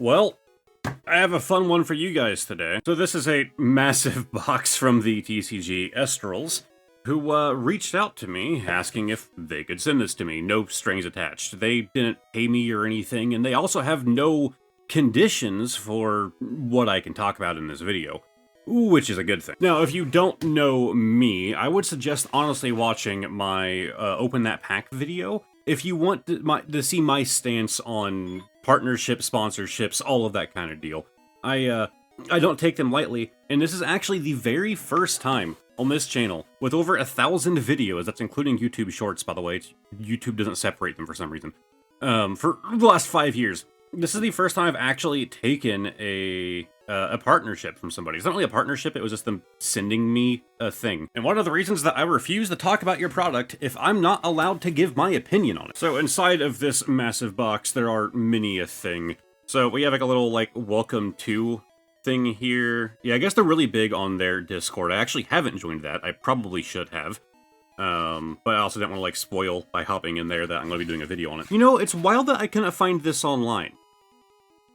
Well, I have a fun one for you guys today. So this is a massive box from the TCG Estrals, who reached out to me asking if they could send this to me. No strings attached. They didn't pay me or anything, and they also have no conditions for what I can talk about in this video, which is a good thing. Now, if you don't know me, I would suggest honestly watching my Open That Pack video if you want to see my stance on partnerships, sponsorships, all of that kind of deal. I don't take them lightly, and this is actually the very first time on this channel with over 1,000 videos, that's including YouTube Shorts, by the way. YouTube doesn't separate them for some reason. For the last 5 years, this is the first time I've actually taken a partnership from somebody. It's not really a partnership, it was just them sending me a thing. And one of the reasons that I refuse to talk about your product if I'm not allowed to give my opinion on it. So inside of this massive box, there are many a thing. So we have like a little like welcome to thing here. Yeah, I guess they're really big on their Discord. I actually haven't joined that. I probably should have. But I also didn't want to like spoil by hopping in there that I'm going to be doing a video on it. You know, it's wild that I couldn't find this online.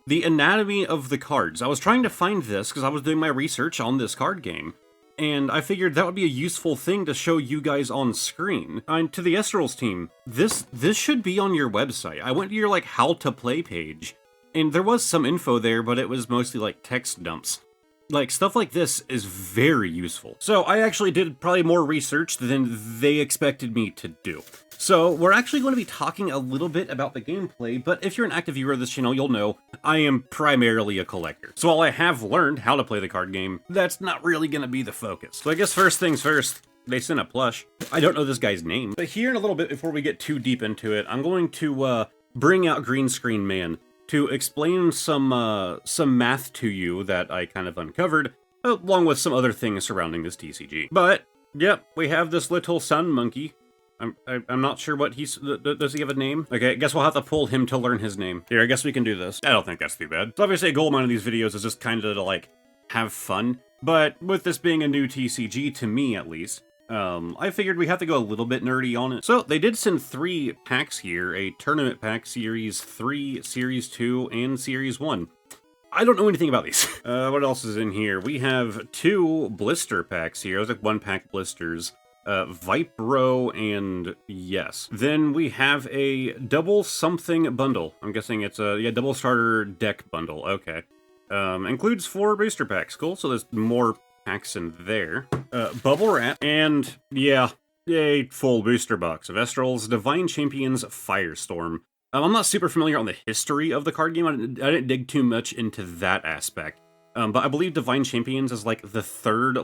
The anatomy of the cards. I was trying to find this because I was doing my research on this card game, and I figured that would be a useful thing to show you guys on screen. And to the Estrals team, this should be on your website. I went to your like how to play page, and there was some info there, but it was mostly like text dumps. Like, stuff like this is very useful. So I actually did probably more research than they expected me to do. So we're actually going to be talking a little bit about the gameplay, but if you're an active viewer of this channel, you'll know I am primarily a collector. So while I have learned how to play the card game, that's not really going to be the focus. So I guess first things first, they sent a plush. I don't know this guy's name, but here in a little bit before we get too deep into it, I'm going to bring out Green Screen Man to explain some math to you that I kind of uncovered, along with some other things surrounding this TCG. But, yep, we have this little sun monkey. I'm not sure what he's... Does he have a name? Okay, I guess we'll have to pull him to learn his name. Here, I guess we can do this. I don't think that's too bad. So obviously a goal of mine of these videos is just kind of to, like, have fun. But with this being a new TCG, to me at least, I figured we have to go a little bit nerdy on it. So they did send 3 packs here, a tournament pack, Series 3, Series 2, and Series 1. I don't know anything about these. What else is in here? We have 2 blister packs here. Those are like 1-pack blisters. Vipro and yes. Then we have a double something bundle. I'm guessing it's a double starter deck bundle. Okay. Includes 4 booster packs. Cool. So there's more packs in there. Bubble wrap, and yeah, a full booster box of Estrals Divine Champions Firestorm. I'm not super familiar on the history of the card game. I didn't dig too much into that aspect. But I believe Divine Champions is like the third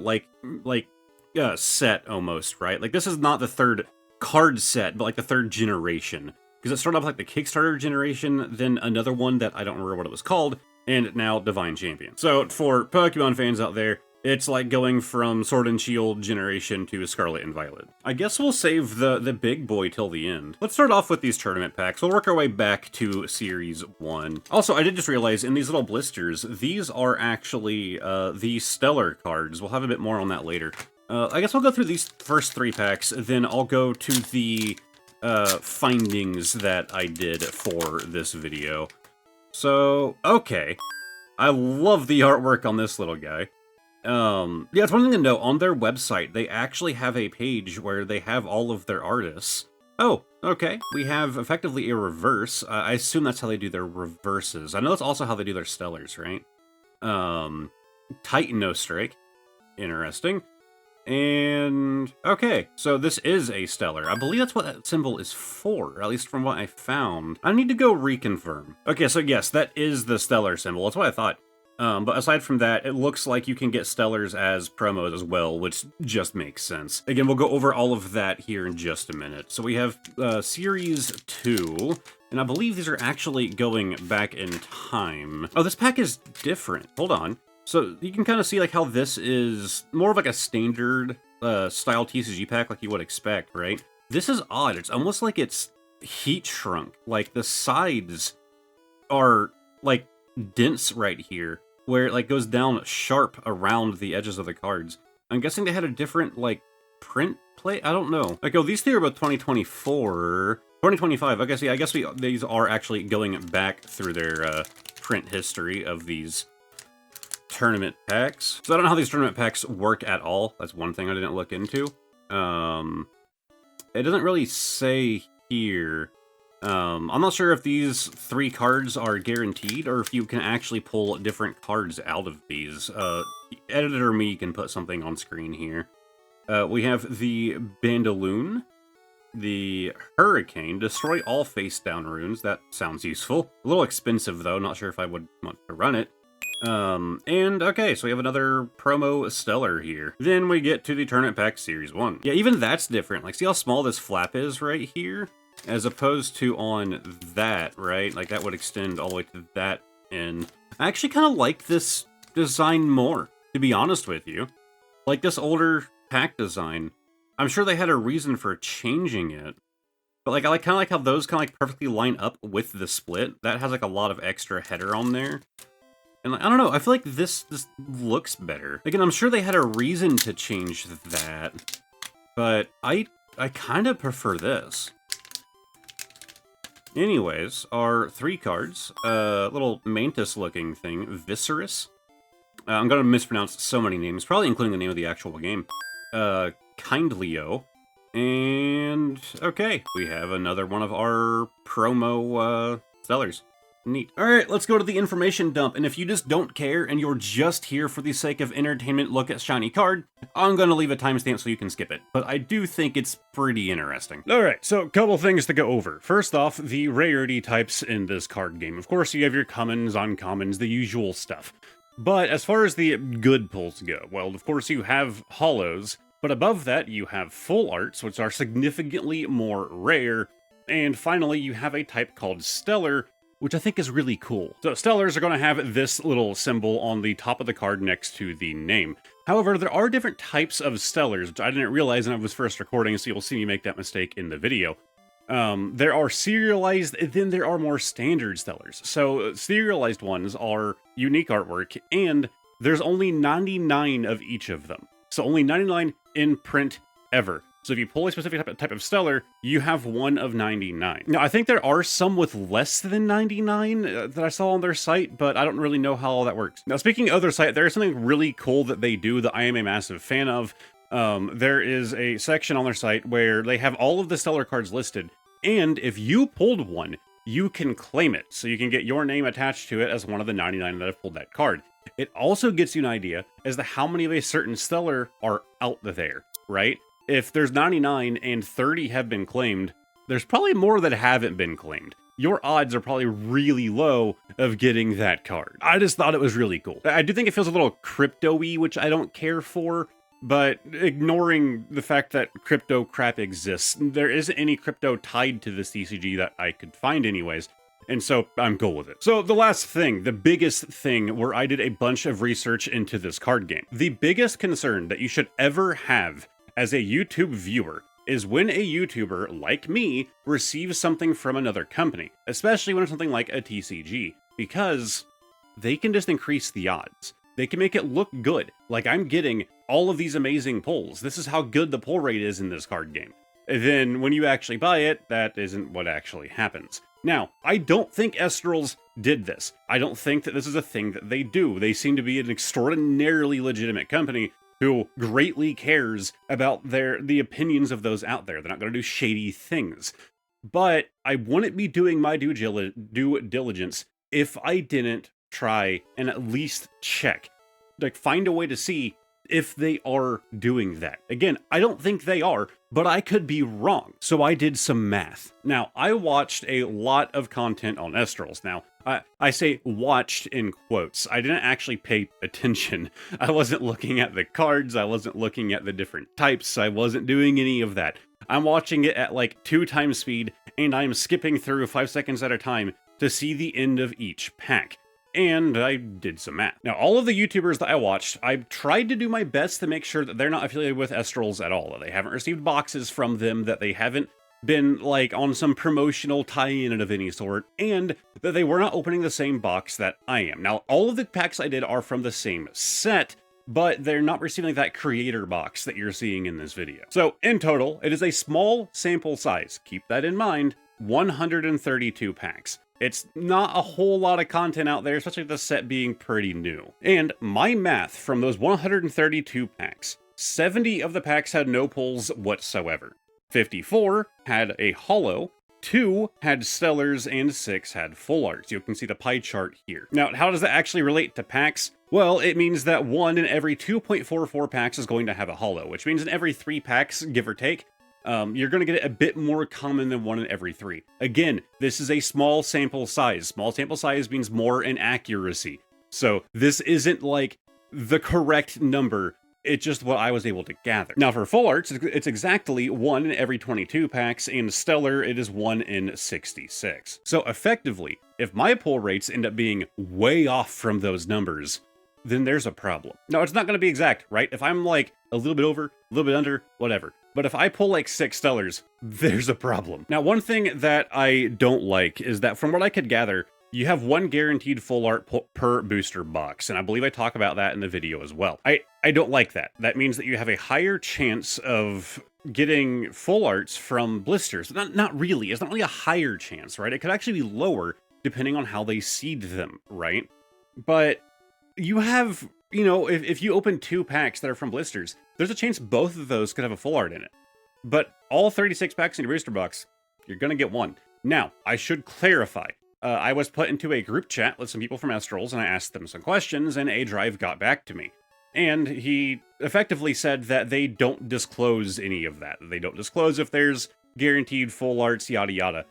set almost, right? Like this is not the third card set, but like the 3rd generation. Because it started off like the Kickstarter generation, then another one that I don't remember what it was called, and now Divine Champion. So for Pokemon fans out there, it's like going from Sword and Shield generation to Scarlet and Violet. I guess we'll save the big boy till the end. Let's start off with these tournament packs. We'll work our way back to Series 1. Also, I did just realize in these little blisters, these are actually the Stellar cards. We'll have a bit more on that later. I guess I'll go through these first 3 packs, then I'll go to the findings that I did for this video. So, okay. I love the artwork on this little guy. Yeah, it's one thing to note, on their website, they actually have a page where they have all of their artists. Oh, okay. We have effectively a reverse. I assume that's how they do their reverses. I know that's also how they do their stellars, right? Titan Strike. Interesting. And, okay, so this is a stellar. I believe that's what that symbol is for, at least from what I found. I need to go reconfirm. Okay, so yes, that is the stellar symbol. That's what I thought. But aside from that, it looks like you can get stellars as promos as well, which just makes sense. Again, we'll go over all of that here in just a minute. So we have Series 2, and I believe these are actually going back in time. Oh, this pack is different. Hold on. So you can kind of see like how this is more of like a standard style TCG pack like you would expect, right? This is odd. It's almost like it's heat shrunk. Like the sides are like dense right here, where it like goes down sharp around the edges of the cards. I'm guessing they had a different like print plate. I don't know. Like, oh, these 2 are about 2024, 2025. Okay, see, I guess these are actually going back through their print history of these tournament packs. So I don't know how these tournament packs work at all. That's one thing I didn't look into. It doesn't really say here. I'm not sure if these 3 cards are guaranteed or if you can actually pull different cards out of these. Editor me can put something on screen here. We have the Bandaloon, the Hurricane, destroy all face-down runes. That sounds useful. A little expensive, though. Not sure if I would want to run it. And, okay, so we have another promo Stellar here. Then we get to the Tournament Pack Series 1. Yeah, even that's different. Like, see how small this flap is right here? As opposed to on that, right? Like, that would extend all the way to that end. I actually kind of like this design more, to be honest with you. Like, this older pack design, I'm sure they had a reason for changing it. But, like, I kind of like how those kind of, like, perfectly line up with the split. That has, like, a lot of extra header on there. And, like, I don't know, I feel like this looks better. Again, I'm sure they had a reason to change that. But I kind of prefer this. Anyways, our 3 cards, little mantis-looking thing, Viscerus. I'm going to mispronounce so many names, probably including the name of the actual game. Kindlyo. And, okay, we have another one of our promo, sellers. Neat. Alright, let's go to the information dump, and if you just don't care and you're just here for the sake of entertainment look at shiny card, I'm gonna leave a timestamp so you can skip it, but I do think it's pretty interesting. Alright, so a couple things to go over. First off, the rarity types in this card game. Of course, you have your commons, uncommons, the usual stuff. But as far as the good pulls go, well, of course you have holos, but above that you have full arts, which are significantly more rare, and finally you have a type called stellar, which I think is really cool. So stellars are going to have this little symbol on the top of the card next to the name. However, there are different types of stellars, which I didn't realize when I was first recording, so you'll see me make that mistake in the video. There are serialized, then there are more standard stellars. So serialized ones are unique artwork, and there's only 99 of each of them. So only 99 in print ever. So if you pull a specific type of stellar, you have one of 99. Now, I think there are some with less than 99 that I saw on their site, but I don't really know how all that works. Now, speaking of their site, there is something really cool that they do that I am a massive fan of. There is a section on their site where they have all of the stellar cards listed, and if you pulled one, you can claim it. So you can get your name attached to it as one of the 99 that have pulled that card. It also gets you an idea as to how many of a certain stellar are out there, right? If there's 99 and 30 have been claimed, there's probably more that haven't been claimed. Your odds are probably really low of getting that card. I just thought it was really cool. I do think it feels a little crypto-y, which I don't care for, but ignoring the fact that crypto crap exists, there isn't any crypto tied to this TCG that I could find anyways, and so I'm cool with it. So the last thing, the biggest thing where I did a bunch of research into this card game. The biggest concern that you should ever have as a YouTube viewer is when a YouTuber, like me, receives something from another company, especially when it's something like a TCG, because they can just increase the odds. They can make it look good, like I'm getting all of these amazing pulls. This is how good the pull rate is in this card game. And then when you actually buy it, that isn't what actually happens. Now, I don't think Estrals did this. I don't think that this is a thing that they do. They seem to be an extraordinarily legitimate company who greatly cares about the opinions of those out there. They're not going to do shady things. But I wouldn't be doing my due diligence if I didn't try and at least check. Like, find a way to see if they are doing that. Again, I don't think they are, but I could be wrong. So I did some math. Now, I watched a lot of content on Estrals. Now, I say watched in quotes. I didn't actually pay attention. I wasn't looking at the cards. I wasn't looking at the different types. I wasn't doing any of that. I'm watching it at like 2 times speed, and I'm skipping through 5 seconds at a time to see the end of each pack. And I did some math. Now, all of the YouTubers that I watched, I tried to do my best to make sure that they're not affiliated with Estrals at all, that they haven't received boxes from them, that they haven't been, like, on some promotional tie-in of any sort, and that they were not opening the same box that I am. Now, all of the packs I did are from the same set, but they're not receiving that creator box that you're seeing in this video. So, in total, it is a small sample size. Keep that in mind. 132 packs. It's not a whole lot of content out there, especially the set being pretty new. And my math from those 132 packs, 70 of the packs had no pulls whatsoever. 54 had a holo, 2 had stellars, and 6 had full arts. You can see the pie chart here. Now, how does that actually relate to packs? Well, it means that 1 in every 2.44 packs is going to have a holo, which means in every 3 packs, give or take, you're going to get it a bit more common than 1 in every 3. Again, this is a small sample size. Small sample size means more inaccuracy. So this isn't like the correct number. It's just what I was able to gather. Now for full arts, it's exactly 1 in every 22 packs, and stellar, it is 1 in 66. So effectively, if my pull rates end up being way off from those numbers, then there's a problem. Now, it's not going to be exact, right? If I'm like a little bit over, a little bit under, whatever. But if I pull like 6 stellars, there's a problem. Now, one thing that I don't like is that from what I could gather, you have 1 guaranteed full art per booster box, and I believe I talk about that in the video as well. I don't like that. That means that you have a higher chance of getting full arts from blisters. Not really. It's not really a higher chance, right? It could actually be lower depending on how they seed them, right? But you have, you know, if you open 2 packs that are from blisters, there's a chance both of those could have a full art in it. But all 36 packs in your booster box, you're going to get 1. Now, I should clarify. I was put into a group chat with some people from Estrals, and I asked them some questions, and A-Drive got back to me. And he effectively said that they don't disclose any of that. They don't disclose if there's guaranteed full arts, yada yada.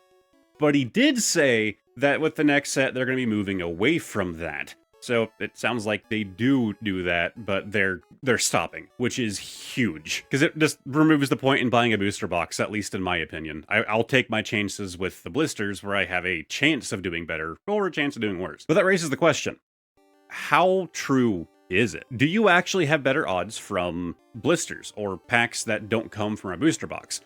But he did say that with the next set, they're going to be moving away from that. So it sounds like they do that, but they're stopping, which is huge. Because it just removes the point in buying a booster box, at least in my opinion. I'll take my chances with the blisters where I have a chance of doing better or a chance of doing worse. But that raises the question, how true is it? Do you actually have better odds from blisters or packs that don't come from a booster box?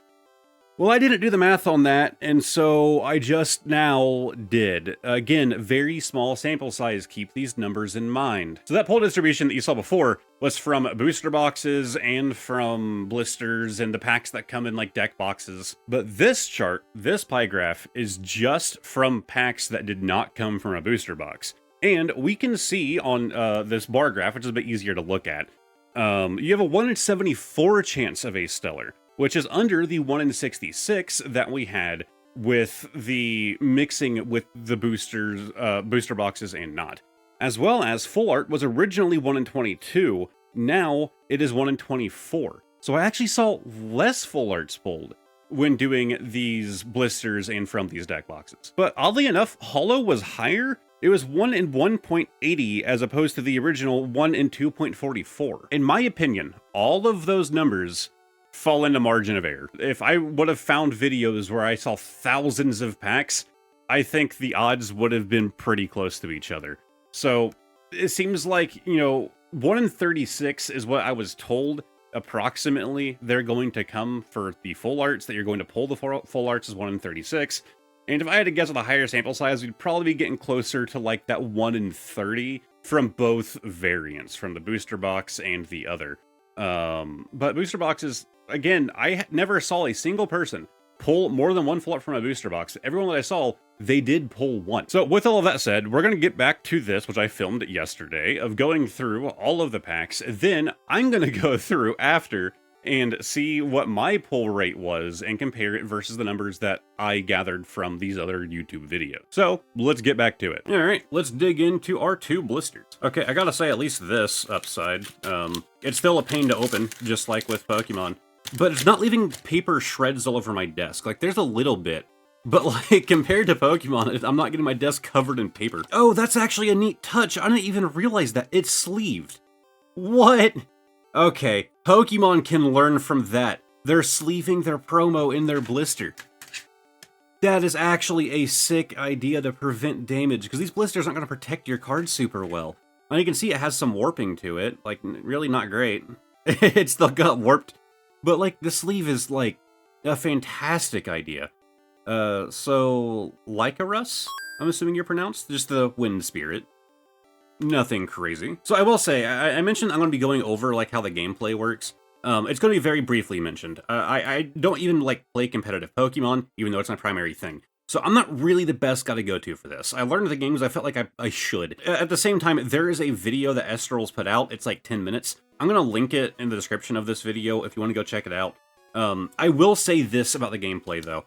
Well, I didn't do the math on that, and so I just now did. Again, very small sample size, keep these numbers in mind. So that pull distribution that you saw before was from booster boxes and from blisters and the packs that come in like deck boxes. But this chart, this pie graph, is just from packs that did not come from a booster box. And we can see on this bar graph, which is a bit easier to look at, you have a 1 in 74 chance of a stellar, which is under the 1 in 66 that we had with the mixing with the boosters, booster boxes and not. As well as full art was originally 1 in 22, now it is 1 in 24. So I actually saw less full arts pulled when doing these blisters and from these deck boxes. But oddly enough, holo was higher. It was 1 in 1.80 as opposed to the original 1 in 2.44. In my opinion, all of those numbers fall into margin of error. If I would have found videos where I saw thousands of packs, I think the odds would have been pretty close to each other. So it seems like, you know, 1 in 36 is what I was told approximately they're going to come for the full arts, that you're going to pull the full arts is 1 in 36. And if I had to guess with a higher sample size, we'd probably be getting closer to like that 1 in 30 from both variants, from the booster box and the other. But booster boxes, again, I never saw a single person pull more than 1 full art from a booster box. Everyone that I saw, they did pull 1. So with all of that said, we're going to get back to this, which I filmed yesterday, of going through all of the packs. Then I'm going to go through after and see what my pull rate was and compare it versus the numbers that I gathered from these other YouTube videos. So let's get back to it. All right, let's dig into our 2 blisters. Okay, I gotta say at least this upside, it's still a pain to open, just like with Pokemon, but it's not leaving paper shreds all over my desk. Like there's a little bit, but like compared to Pokemon, I'm not getting my desk covered in paper. Oh, that's actually a neat touch. I didn't even realize that. It's sleeved. What? Okay, Pokemon can learn from that. They're sleeving their promo in their blister. That is actually a sick idea to prevent damage, because these blisters aren't going to protect your card super well. And you can see it has some warping to it, like, really not great. It still got warped. But, like, the sleeve is, like, a fantastic idea. So, Lycarus, I'm assuming you're pronounced? Just the wind spirit. Nothing crazy. So I will say, I mentioned I'm going to be going over like how the gameplay works. It's going to be very briefly mentioned. I don't even like play competitive Pokemon, even though it's my primary thing. So I'm not really the best guy to go to for this. I learned the games I felt like I should. At the same time, there is a video that Estrals put out. It's like 10 minutes. I'm going to link it in the description of this video if you want to go check it out. I will say this about the gameplay, though.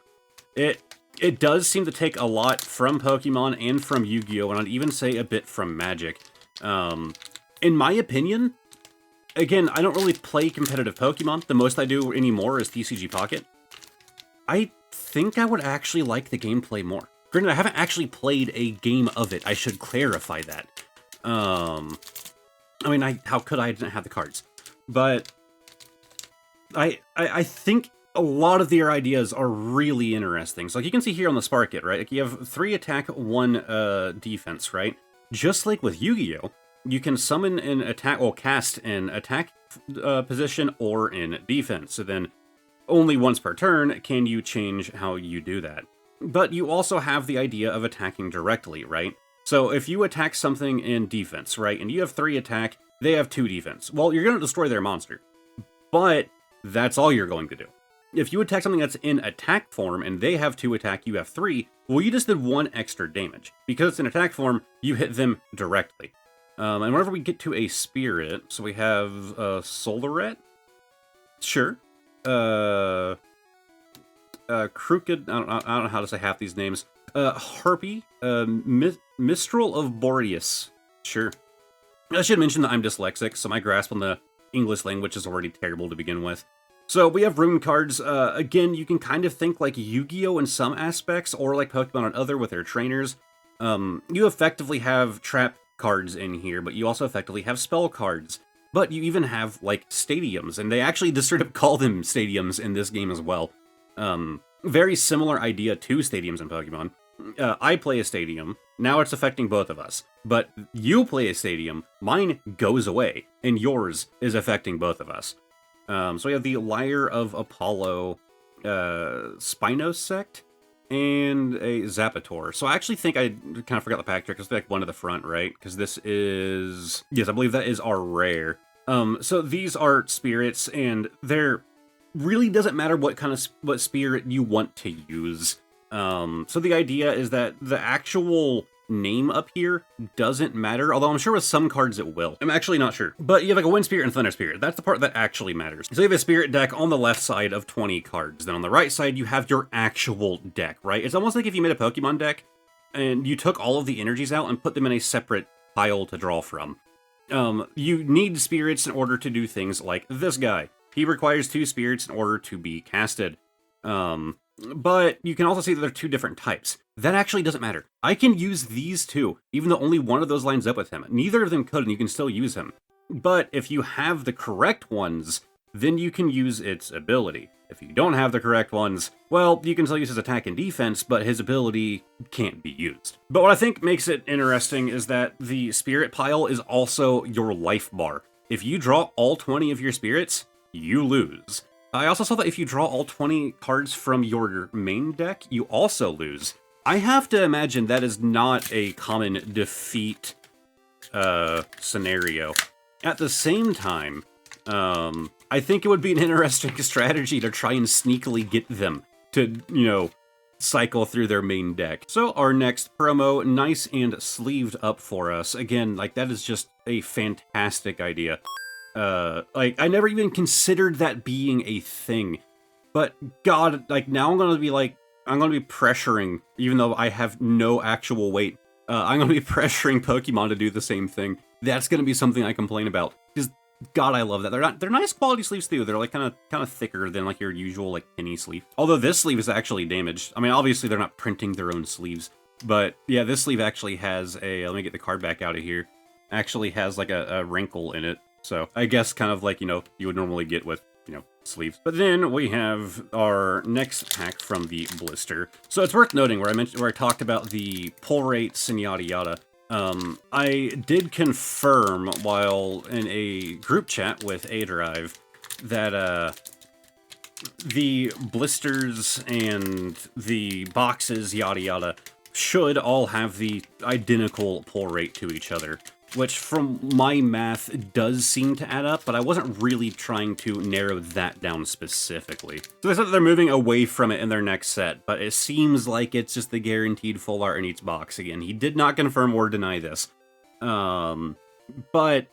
It does seem to take a lot from Pokemon and from Yu-Gi-Oh! And I'd even say a bit from Magic. In my opinion, again, I don't really play competitive Pokemon. The most I do anymore is TCG Pocket. I think I would actually like the gameplay more. Granted, I haven't actually played a game of it. I should clarify that. I mean, how could I didn't have the cards? But I think a lot of their ideas are really interesting. So like you can see here on the Spark It, right? Like you have 3 attack, 1 defense, right? Just like with Yu-Gi-Oh! You can summon an attack, or cast in attack position or in defense. So then only once per turn can you change how you do that. But you also have the idea of attacking directly, right? So if you attack something in defense, right, and you have 3 attack, they have 2 defense. Well, you're going to destroy their monster. But that's all you're going to do. If you attack something that's in attack form and they have 2 attack, you have 3, well, you just did 1 extra damage. Because it's in attack form, you hit them directly. And whenever we get to a spirit, so we have Solaret? Sure. Crooked, I don't know how to say half these names. Harpy, Mistral of Boreas. Sure. I should mention that I'm dyslexic, so my grasp on the English language is already terrible to begin with. So we have rune cards. Again, you can kind of think like Yu-Gi-Oh! In some aspects, or like Pokemon on other with their trainers. You effectively have trap cards in here, but you also effectively have spell cards. But you even have, like, stadiums, and they actually just sort of call them stadiums in this game as well. Very similar idea to stadiums in Pokemon. I play a stadium, now it's affecting both of us. But you play a stadium, mine goes away, and yours is affecting both of us. So we have the Lyre of Apollo, Spinosect, and a Zapator. So I actually think I kind of forgot the pack trick, because like one to the front, right? Because this is... Yes, I believe that is our rare. So these are spirits, and they're... Really doesn't matter what spirit you want to use. So the idea is that the actual name up here doesn't matter, although I'm sure with some cards it will. I'm actually not sure. But you have like a Wind Spirit and Thunder Spirit. That's the part that actually matters. So you have a Spirit deck on the left side of 20 cards. Then on the right side, you have your actual deck, right? It's almost like if you made a Pokemon deck and you took all of the energies out and put them in a separate pile to draw from. You need spirits in order to do things like this guy. He requires 2 spirits in order to be casted. But you can also see that they're 2 different types. That actually doesn't matter. I can use these 2, even though only one of those lines up with him. Neither of them could, and you can still use him. But if you have the correct ones, then you can use its ability. If you don't have the correct ones, well, you can still use his attack and defense, but his ability can't be used. But what I think makes it interesting is that the spirit pile is also your life bar. If you draw all 20 of your spirits, you lose. I also saw that if you draw all 20 cards from your main deck, you also lose. I have to imagine that is not a common defeat scenario. At the same time, I think it would be an interesting strategy to try and sneakily get them to, you know, cycle through their main deck. So our next promo, nice and sleeved up for us. Again, like, that is just a fantastic idea. Like, I never even considered that being a thing. But God, like, now I'm gonna be pressuring, even though I have no actual weight, I'm gonna be pressuring Pokemon to do the same thing. That's gonna be something I complain about. Because, God, I love that. They're nice quality sleeves too. They're like kind of thicker than like your usual like penny sleeve. Although this sleeve is actually damaged. I mean, obviously they're not printing their own sleeves. But yeah, this sleeve actually has a, let me get the card back out of here, actually has like a wrinkle in it. So I guess kind of like, you know, you would normally get with, you know, sleeves. But then we have our next pack from the Blister. So it's worth noting where I talked about the pull rates and yada yada. I did confirm while in a group chat with A-Drive that the blisters and the boxes yada yada should all have the identical pull rate to each other. which from my math does seem to add up, but I wasn't really trying to narrow that down specifically. So they said that they're moving away from it in their next set, but it seems like it's just the guaranteed full art in each box again. He did not confirm or deny this. But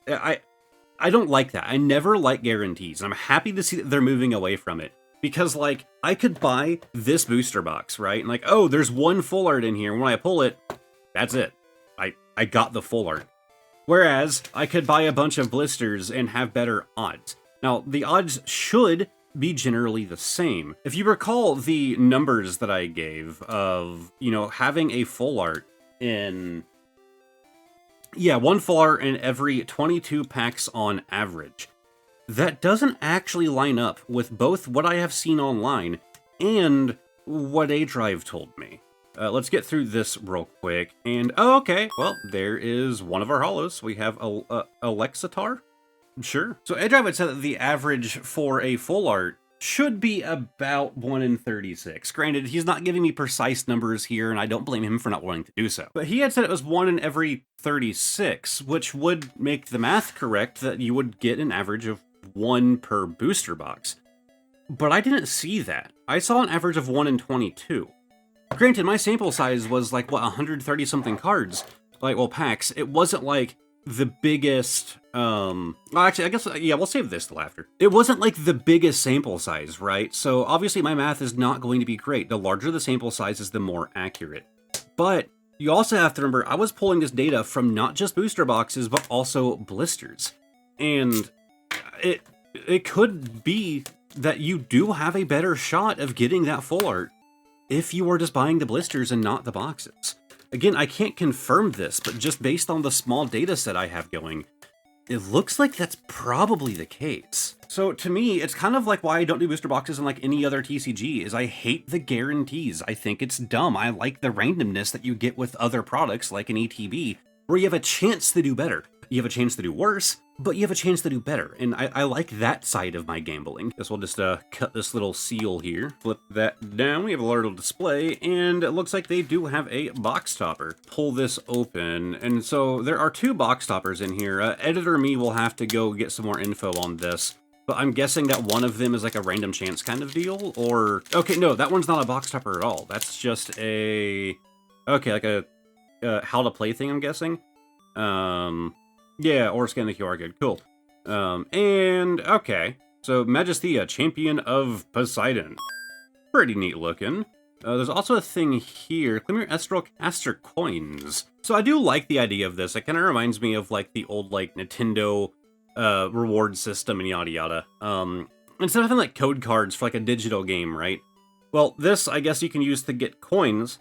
I don't like that. I never like guarantees, and I'm happy to see that they're moving away from it. Because, like, I could buy this booster box, right? And like, oh, there's one full art in here. When I pull it, that's it. I got the full art. Whereas, I could buy a bunch of blisters and have better odds. Now, the odds should be generally the same. If you recall the numbers that I gave of, you know, having a full art in... Yeah, one full art in every 22 packs on average. That doesn't actually line up with both what I have seen online and what A-Drive told me. Let's get through this real quick, and oh, okay, well, there is one of our holos. We have Alexitar? Sure. So A-Drive had said that the average for a full art should be about 1 in 36. Granted, he's not giving me precise numbers here, and I don't blame him for not wanting to do so. But he had said it was 1 in every 36, which would make the math correct that you would get an average of 1 per booster box. But I didn't see that. I saw an average of 1 in 22. Granted, my sample size was like, what, 130 something cards? Like, well, packs. It wasn't like the biggest, well, actually, I guess, yeah, we'll save this till after. It wasn't like the biggest sample size, right? So obviously my math is not going to be great. The larger the sample size is, the more accurate. But you also have to remember, I was pulling this data from not just booster boxes, but also blisters. And it could be that you do have a better shot of getting that full art if you are just buying the blisters and not the boxes. Again, I can't confirm this, but just based on the small data set I have going, it looks like that's probably the case. So to me, it's kind of like why I don't do booster boxes in like any other TCG, is I hate the guarantees. I think it's dumb. I like the randomness that you get with other products like an ETB, where you have a chance to do better. You have a chance to do worse, but you have a chance to do better, and I like that side of my gambling. Guess we'll just cut this little seal here, flip that down, we have a little display, and it looks like they do have a box topper. Pull this open, and so there are 2 box toppers in here. Editor me will have to go get some more info on this, but I'm guessing that one of them is like a random chance kind of deal, or... Okay, no, that one's not a box topper at all. That's just a... Okay, like a how to play thing, I'm guessing. Yeah, or scan the QR code. Cool. And, okay. So, Majestia, Champion of Poseidon. Pretty neat looking. There's also a thing here. Claim your Estral caster coins. So, I do like the idea of this. It kind of reminds me of, like, the old, like, Nintendo reward system and yada yada. Instead of having, like, code cards for, like, a digital game, right? Well, this, I guess you can use to get coins.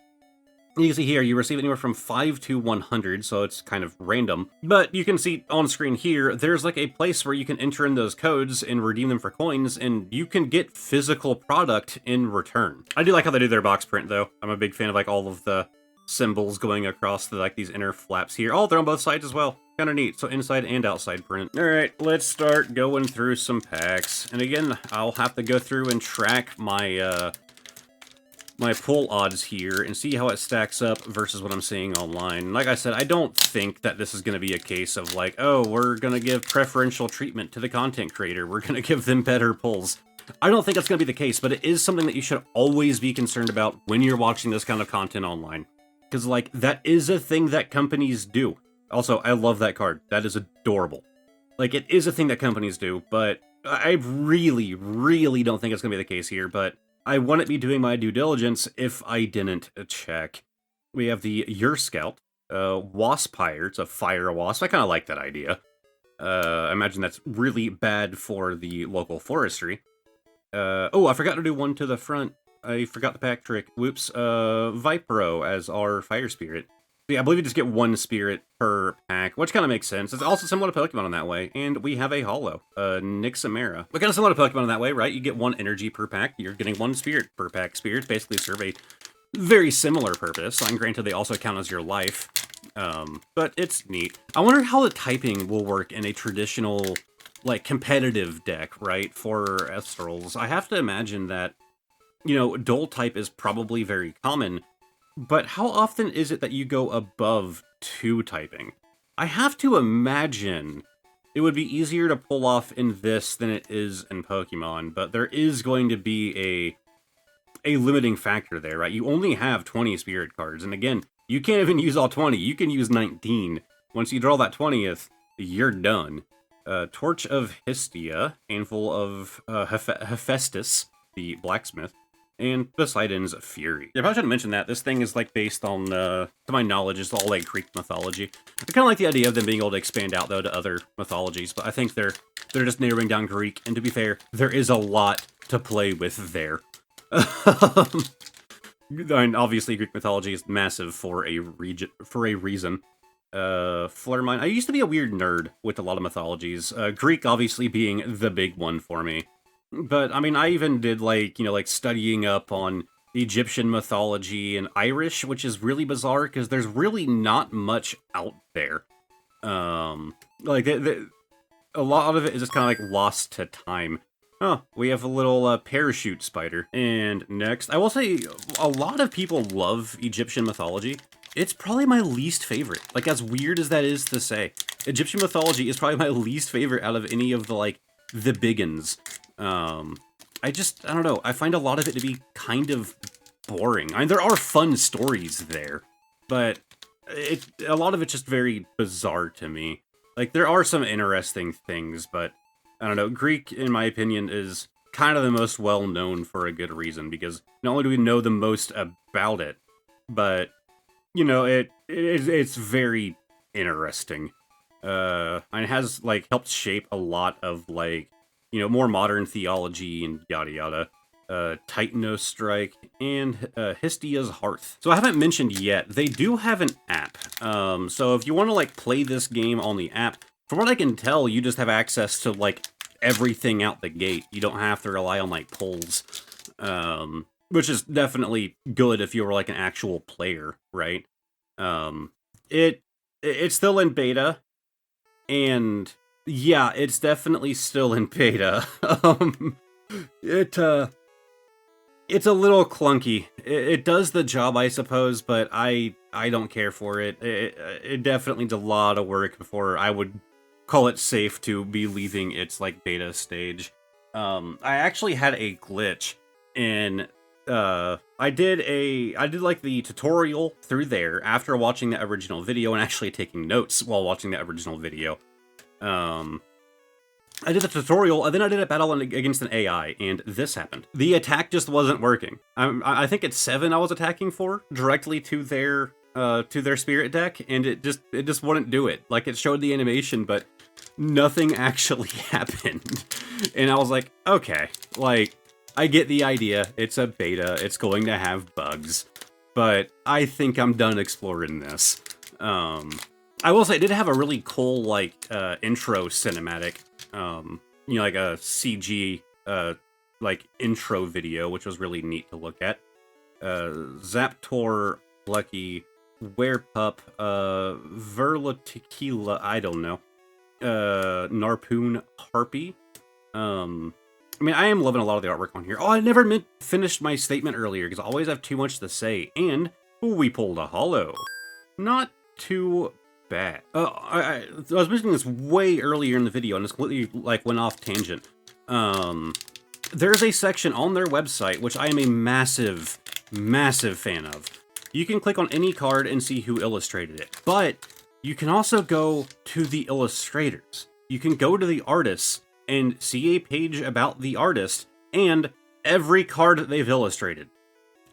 You can see here, you receive anywhere from 5 to 100, so it's kind of random. But you can see on screen here, there's like a place where you can enter in those codes and redeem them for coins, and you can get physical product in return. I do like how they do their box print, though. I'm a big fan of like all of the symbols going across the, like these inner flaps here. Oh, they're on both sides as well. Kind of neat. So inside and outside print. All right, let's start going through some packs. And again, I'll have to go through and track my my pull odds here and see how it stacks up versus what I'm seeing online. Like I said, I don't think that this is going to be a case of like, oh, we're going to give preferential treatment to the content creator. We're going to give them better pulls. I don't think that's going to be the case, but it is something that you should always be concerned about when you're watching this kind of content online. Because, like, that is a thing that companies do. Also, I love that card. That is adorable. Like, it is a thing that companies do, but I really, really don't think it's going to be the case here, but I wouldn't be doing my due diligence if I didn't check. We have the Your Scout, Waspire. It's a fire wasp. I kind of like that idea. I imagine that's really bad for the local forestry. Oh, I forgot to do one to the front. I forgot the pack trick. Whoops. Vipro as our fire spirit. Yeah, I believe you just get 1 spirit per pack, which kind of makes sense. It's also similar to Pokemon in that way. And we have a holo, Nixamera. But kind of similar to Pokemon in that way, right? You get 1 energy per pack. You're getting 1 spirit per pack. Spirits basically serve a very similar purpose. And granted, they also count as your life. But it's neat. I wonder how the typing will work in a traditional, like, competitive deck, right? For Estrals. I have to imagine that, you know, Dual type is probably very common. But how often is it that you go above 2 typing? I have to imagine it would be easier to pull off in this than it is in Pokemon, but there is going to be a limiting factor there, right? You only have 20 spirit cards, and again, you can't even use all 20. You can use 19. Once you draw that 20th, you're done. Torch of Hestia, handful of Hephaestus, the blacksmith, and Poseidon's Fury. Yeah, I probably should mention that. This thing is, like, based on, to my knowledge, is all, like, Greek mythology. I kind of like the idea of them being able to expand out, though, to other mythologies, but I think they're just narrowing down Greek, and to be fair, there is a lot to play with there. And obviously, Greek mythology is massive for a reason. Flare Mine. I used to be a weird nerd with a lot of mythologies. Greek obviously being the big one for me. But, I mean, I even did, like, like, studying up on Egyptian mythology and Irish, which is really bizarre, because there's really not much out there. Like, a lot of it is just kind of, like, lost to time. Oh, we have a little parachute spider. And next, I will say, a lot of people love Egyptian mythology. It's probably my least favorite. Like, as weird as that is to say. Egyptian mythology is probably my least favorite out of any of the, like, the biggins. I don't know. I find a lot of it to be kind of boring. I mean, there are fun stories there, but a lot of it's just very bizarre to me. Like, there are some interesting things, but I don't know. Greek, in my opinion, is kind of the most well-known for a good reason, because not only do we know the most about it, but, it's very interesting. And it has, like, helped shape a lot of, like, more modern theology and yada yada. Titanos Strike, and Hestia's Hearth. So I haven't mentioned yet, they do have an app. So if you want to, like, play this game on the app, from what I can tell, you just have access to, like, everything out the gate. You don't have to rely on, like, polls. Which is definitely good if you were, like, an actual player, right? It's still in beta, and yeah, it's definitely still in beta. It's a little clunky. It does the job, I suppose, but I don't care for it. It definitely needs a lot of work before I would call it safe to be leaving its, like, beta stage. I actually had a glitch in, I did like the tutorial through there after watching the original video and actually taking notes while watching the original video. I did the tutorial, and then I did a battle against an AI, and this happened. The attack just wasn't working. I think it's 7 I was attacking for, directly to their spirit deck, and it just wouldn't do it. Like, it showed the animation, but nothing actually happened. And I was like, okay, like, I get the idea. It's a beta, it's going to have bugs, but I think I'm done exploring this. I will say, it did have a really cool, like, intro cinematic, like a CG, like, intro video, which was really neat to look at. Zaptor, Lucky, Werepup, Verla Tequila, I don't know. Narpoon Harpy. I mean, I am loving a lot of the artwork on here. Oh, I never finished my statement earlier, because I always have too much to say. And, we pulled a holo. Not too bad. I was mentioning this way earlier in the video, and this completely, like, went off tangent. There's a section on their website, which I am a massive, massive fan of. You can click on any card and see who illustrated it, but you can also go to the illustrators. You can go to the artists and see a page about the artist and every card that they've illustrated.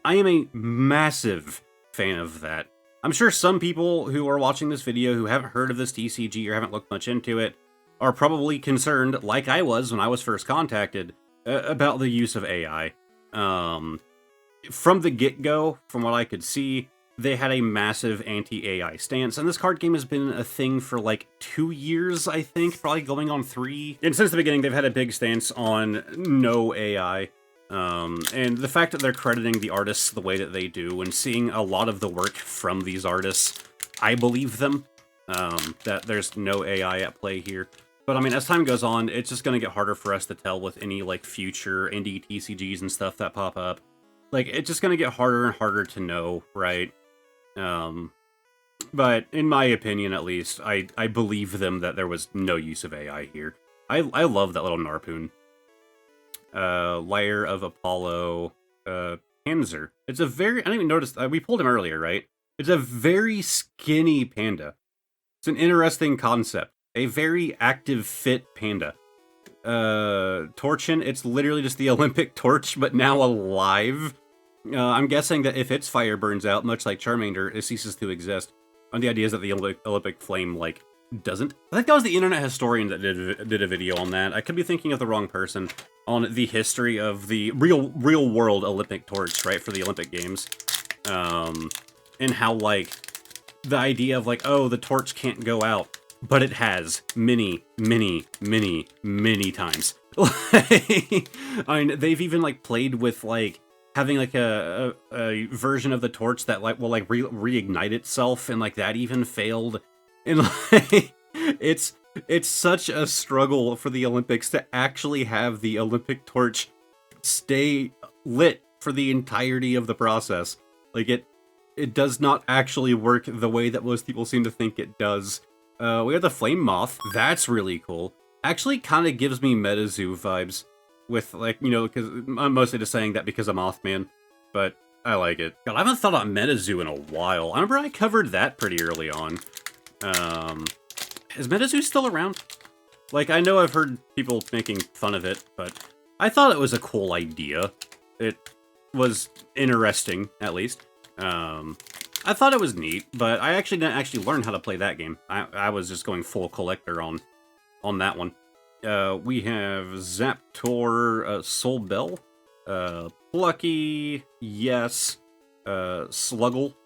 I am a massive fan of that. I'm sure some people who are watching this video who haven't heard of this TCG or haven't looked much into it are probably concerned, like I was when I was first contacted, about the use of AI. From the get-go, from what I could see, they had a massive anti-AI stance, and this card game has been a thing for like 2 years, I think, probably going on 3. And since the beginning, they've had a big stance on no AI. And the fact that they're crediting the artists the way that they do and seeing a lot of the work from these artists, I believe them, that there's no AI at play here. But I mean, as time goes on, it's just going to get harder for us to tell with any like future indie TCGs and stuff that pop up. Like, it's just going to get harder and harder to know, right? But in my opinion, at least, I believe them that there was no use of AI here. I love that little Narpoon. Lair of Apollo, Panzer. It's a very, I didn't even notice, we pulled him earlier, right? It's a very skinny panda. It's an interesting concept. A very active, fit panda. Torchin, it's literally just the Olympic torch, but now alive. I'm guessing that if its fire burns out, much like Charmander, it ceases to exist. And the idea is that the Olympic flame, like, doesn't. I think that was the Internet Historian that did a video on that. I could be thinking of the wrong person on the history of the real world Olympic torch, right, for the Olympic Games. And how, like, the idea of, like, oh, the torch can't go out. But it has many, many, many, many times. I mean, they've even, like, played with, like, having, like, a version of the torch that, like, will, like, reignite itself, and, like, that even failed. And, like, it's such a struggle for the Olympics to actually have the Olympic torch stay lit for the entirety of the process. Like, it does not actually work the way that most people seem to think it does. We have the Flame Moth. That's really cool. Actually kind of gives me MetaZoo vibes. With, like, you know, because I'm mostly just saying that because I'm Mothman. But I like it. God, I haven't thought about MetaZoo in a while. I remember I covered that pretty early on. Is MetaZoo still around? Like, I know I've heard people making fun of it, but I thought it was a cool idea. It was interesting, at least. I thought it was neat, but I actually didn't actually learn how to play that game. I was just going full collector on that one. We have Zaptor, Soul Bell, Plucky, yes, Sluggle.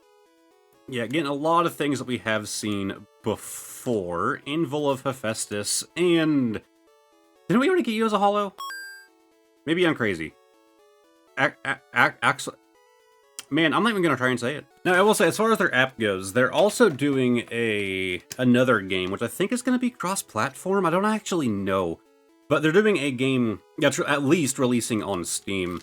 Yeah, getting a lot of things that we have seen before. Invul of Hephaestus, and didn't we already get you as a holo? Maybe I'm crazy. Man, I'm not even gonna try and say it. Now, I will say, as far as their app goes, they're also doing another game, which I think is gonna be cross-platform. I don't actually know, but they're doing a game that's at least releasing on Steam.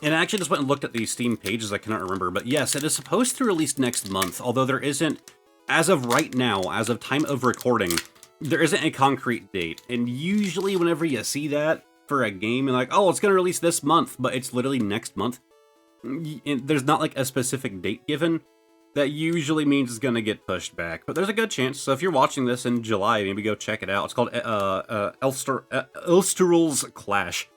And I actually just went and looked at the Steam pages. I cannot remember, but yes, it is supposed to release next month. Although there isn't, as of right now, as of time of recording, there isn't a concrete date. And usually, whenever you see that for a game, and like, oh, it's gonna release this month, but it's literally next month. There's not like a specific date given. That usually means it's gonna get pushed back, but there's a good chance. So if you're watching this in July, maybe go check it out. It's called Estrals Clash,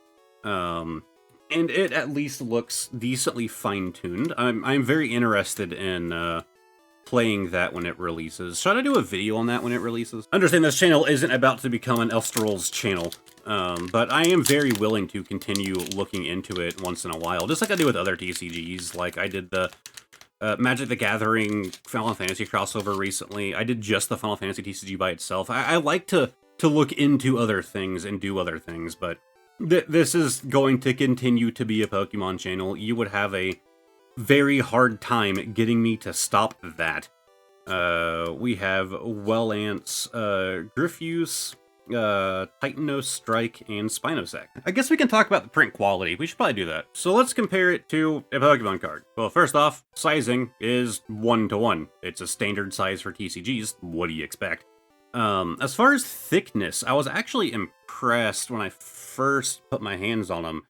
and it at least looks decently fine-tuned. I'm very interested in playing that when it releases. Should I do a video on that when it releases? Understand this channel isn't about to become an Estrals channel. But I am very willing to continue looking into it once in a while, just like I do with other TCGs. Like I did the Magic the Gathering Final Fantasy crossover recently. I did just the Final Fantasy TCG by itself. I like to look into other things and do other things, but this is going to continue to be a Pokemon channel. You would have a very hard time getting me to stop that. We have Wellance, Griffuse, Titanos Strike, and Spinosac. I guess we can talk about the print quality. We should probably do that. So let's compare it to a Pokemon card. Well, first off, sizing is 1-to-1. It's a standard size for TCGs. What do you expect? As far as thickness, I was actually impressed when I first put my hands on them.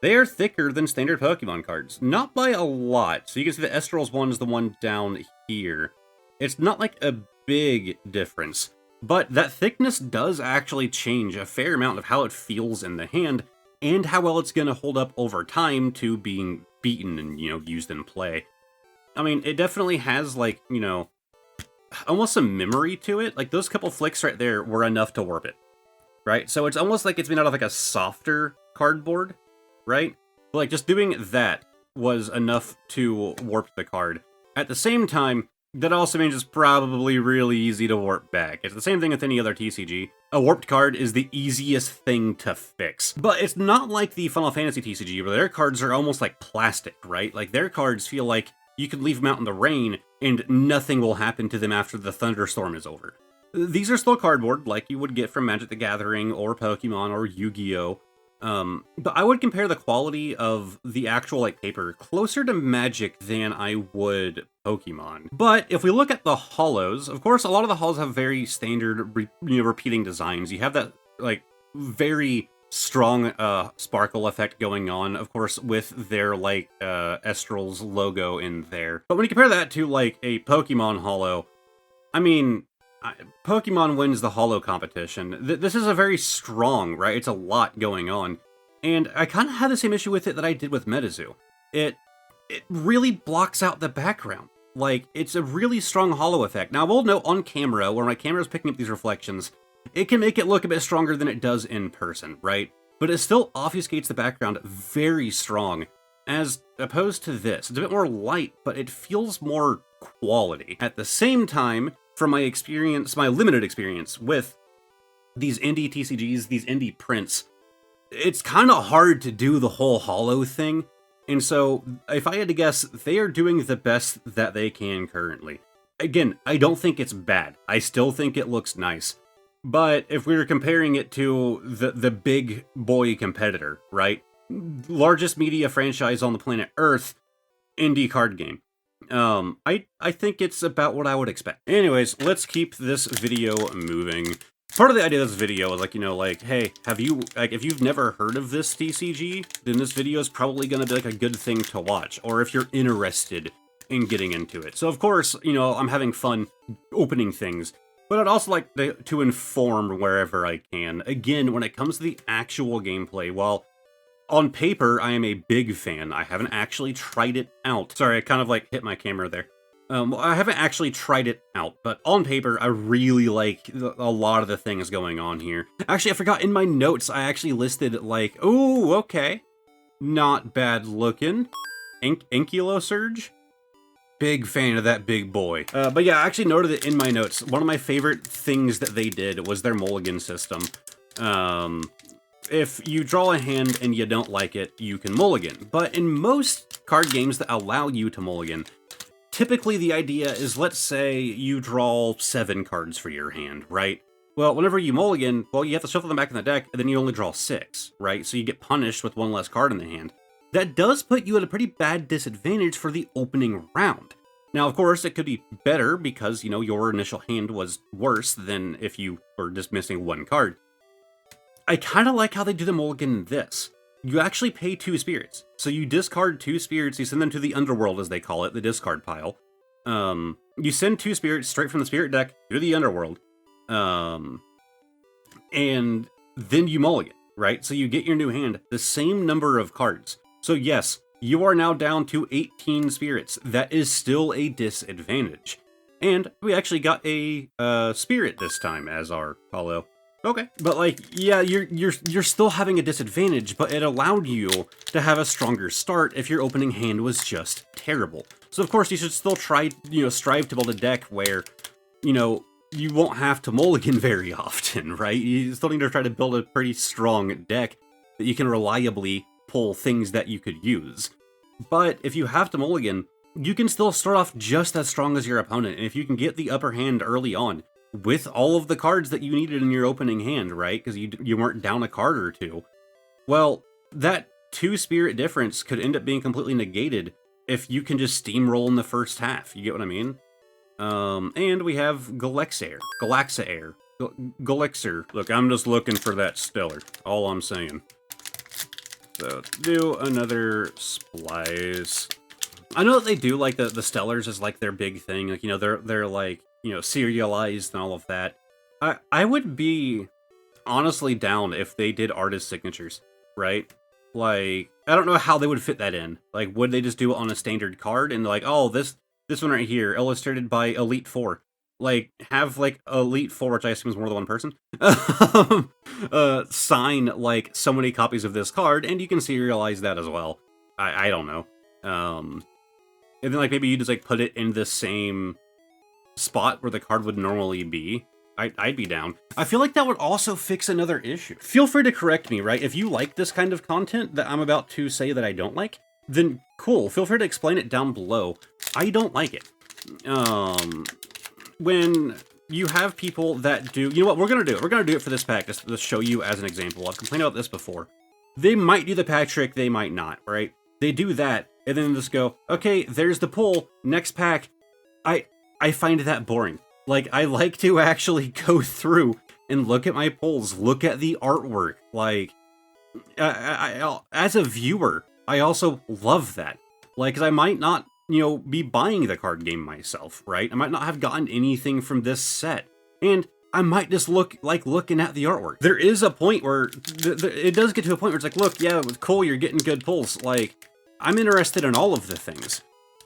They are thicker than standard Pokemon cards. Not by a lot. So you can see the Estrals one is the one down here. It's not like a big difference. But that thickness does actually change a fair amount of how it feels in the hand, and how well it's going to hold up over time to being beaten and, you know, used in play. I mean, it definitely has, like, you know, almost some memory to it. Like, those couple flicks right there were enough to warp it, right? So it's almost like it's made out of, like, a softer cardboard, right? But, like, just doing that was enough to warp the card. At the same time, that also means it's probably really easy to warp back. It's the same thing with any other TCG. A warped card is the easiest thing to fix. But it's not like the Final Fantasy TCG, where their cards are almost like plastic, right? Like, their cards feel like you could leave them out in the rain, and nothing will happen to them after the thunderstorm is over. These are still cardboard, like you would get from Magic the Gathering, or Pokemon, or Yu-Gi-Oh! But I would compare the quality of the actual, like, paper closer to Magic than I would Pokemon. But if we look at the holos, of course, a lot of the holos have very standard, repeating designs. You have that, like, very strong sparkle effect going on, of course, with their, like, Estrals logo in there. But when you compare that to, like, a Pokemon holo, I mean, Pokemon wins the holo competition. This is a very strong, right? It's a lot going on. And I kind of had the same issue with it that I did with Metazoo. It really blocks out the background. Like, it's a really strong holo effect. Now, I will note on camera, where my camera is picking up these reflections, it can make it look a bit stronger than it does in person, right? But it still obfuscates the background very strong, as opposed to this. It's a bit more light, but it feels more quality. At the same time, from my experience, my limited experience with these indie TCGs, these indie prints, it's kind of hard to do the whole holo thing. And so, if I had to guess, they are doing the best that they can currently. Again, I don't think it's bad. I still think it looks nice. But if we were comparing it to the big boy competitor, right? Largest media franchise on the planet Earth, indie card game. I think it's about what I would expect. Anyways, let's keep this video moving. Part of the idea of this video is, like, you know, like, hey, have you, like, if you've never heard of this TCG, then this video is probably going to be, like, a good thing to watch, or if you're interested in getting into it. So, of course, you know, I'm having fun opening things, but I'd also like to inform wherever I can. Again, when it comes to the actual gameplay, while on paper, I am a big fan. I haven't actually tried it out. Sorry, I kind of, like, hit my camera there. I haven't actually tried it out, but on paper, I really like a lot of the things going on here. Actually, I forgot, in my notes, I actually listed, like, ooh, okay, not bad looking. Ankylosurge? Big fan of that big boy. But yeah, I actually noted it in my notes. One of my favorite things that they did was their mulligan system. If you draw a hand and you don't like it, you can mulligan. But in most card games that allow you to mulligan, typically the idea is, let's say you draw 7 cards for your hand, right? Well, whenever you mulligan, well, you have to shuffle them back in the deck, and then you only draw 6, right? So you get punished with 1 less card in the hand. That does put you at a pretty bad disadvantage for the opening round. Now, of course, it could be better because, you know, your initial hand was worse than if you were just missing 1 card. I kind of like how they do the mulligan in this. You actually pay 2 spirits. So you discard 2 spirits, you send them to the underworld, as they call it, the discard pile. You send 2 spirits straight from the spirit deck to the underworld. And then you mulligan, right? So you get your new hand, the same number of cards. So yes, you are now down to 18 spirits. That is still a disadvantage. And we actually got a spirit this time as our holo. Okay, but, like, yeah, you're still having a disadvantage, but it allowed you to have a stronger start if your opening hand was just terrible. So of course you should still try, you know, strive to build a deck where, you know, you won't have to mulligan very often, right? You still need to try to build a pretty strong deck that you can reliably pull things that you could use. But if you have to mulligan, you can still start off just as strong as your opponent, and if you can get the upper hand early on, with all of the cards that you needed in your opening hand, right? Because you weren't down a card or 2. Well, that 2 spirit difference could end up being completely negated if you can just steamroll in the first half. You get what I mean? And we have Galaxair. Galexer. Look, I'm just looking for that stellar. All I'm saying. So, do another splice. I know that they do, like, the stellars is, like, their big thing. Like, you know, they're like, you know, serialized and all of that. I would be honestly down if they did artist signatures, right? Like, I don't know how they would fit that in. Like, would they just do it on a standard card and, like, oh, this one right here, illustrated by Elite Four. Like, have, like, Elite Four, which I assume is more than one person, sign, like, so many copies of this card, and you can serialize that as well. I don't know. And then, like, maybe you just, like, put it in the same spot where the card would normally be. I'd be down. I feel like that would also fix another issue. Feel free to correct me, right? If you like this kind of content that I'm about to say that I don't like, then cool. Feel free to explain it down below. I don't like it. When you have people that do... You know what? We're going to do it. We're going to do it for this pack, just to show you as an example. I've complained about this before. They might do the pack trick, they might not, right? They do that, and then just go, okay, there's the pull, next pack. I find that boring. Like, I like to actually go through and look at my pulls, look at the artwork. Like, as a viewer, I also love that. Like, 'cause I might not, be buying the card game myself, right? I might not have gotten anything from this set. And I might just looking at the artwork. There is a point where, it does get to a point where it's like, look, yeah, it was cool, you're getting good pulls. Like, I'm interested in all of the things.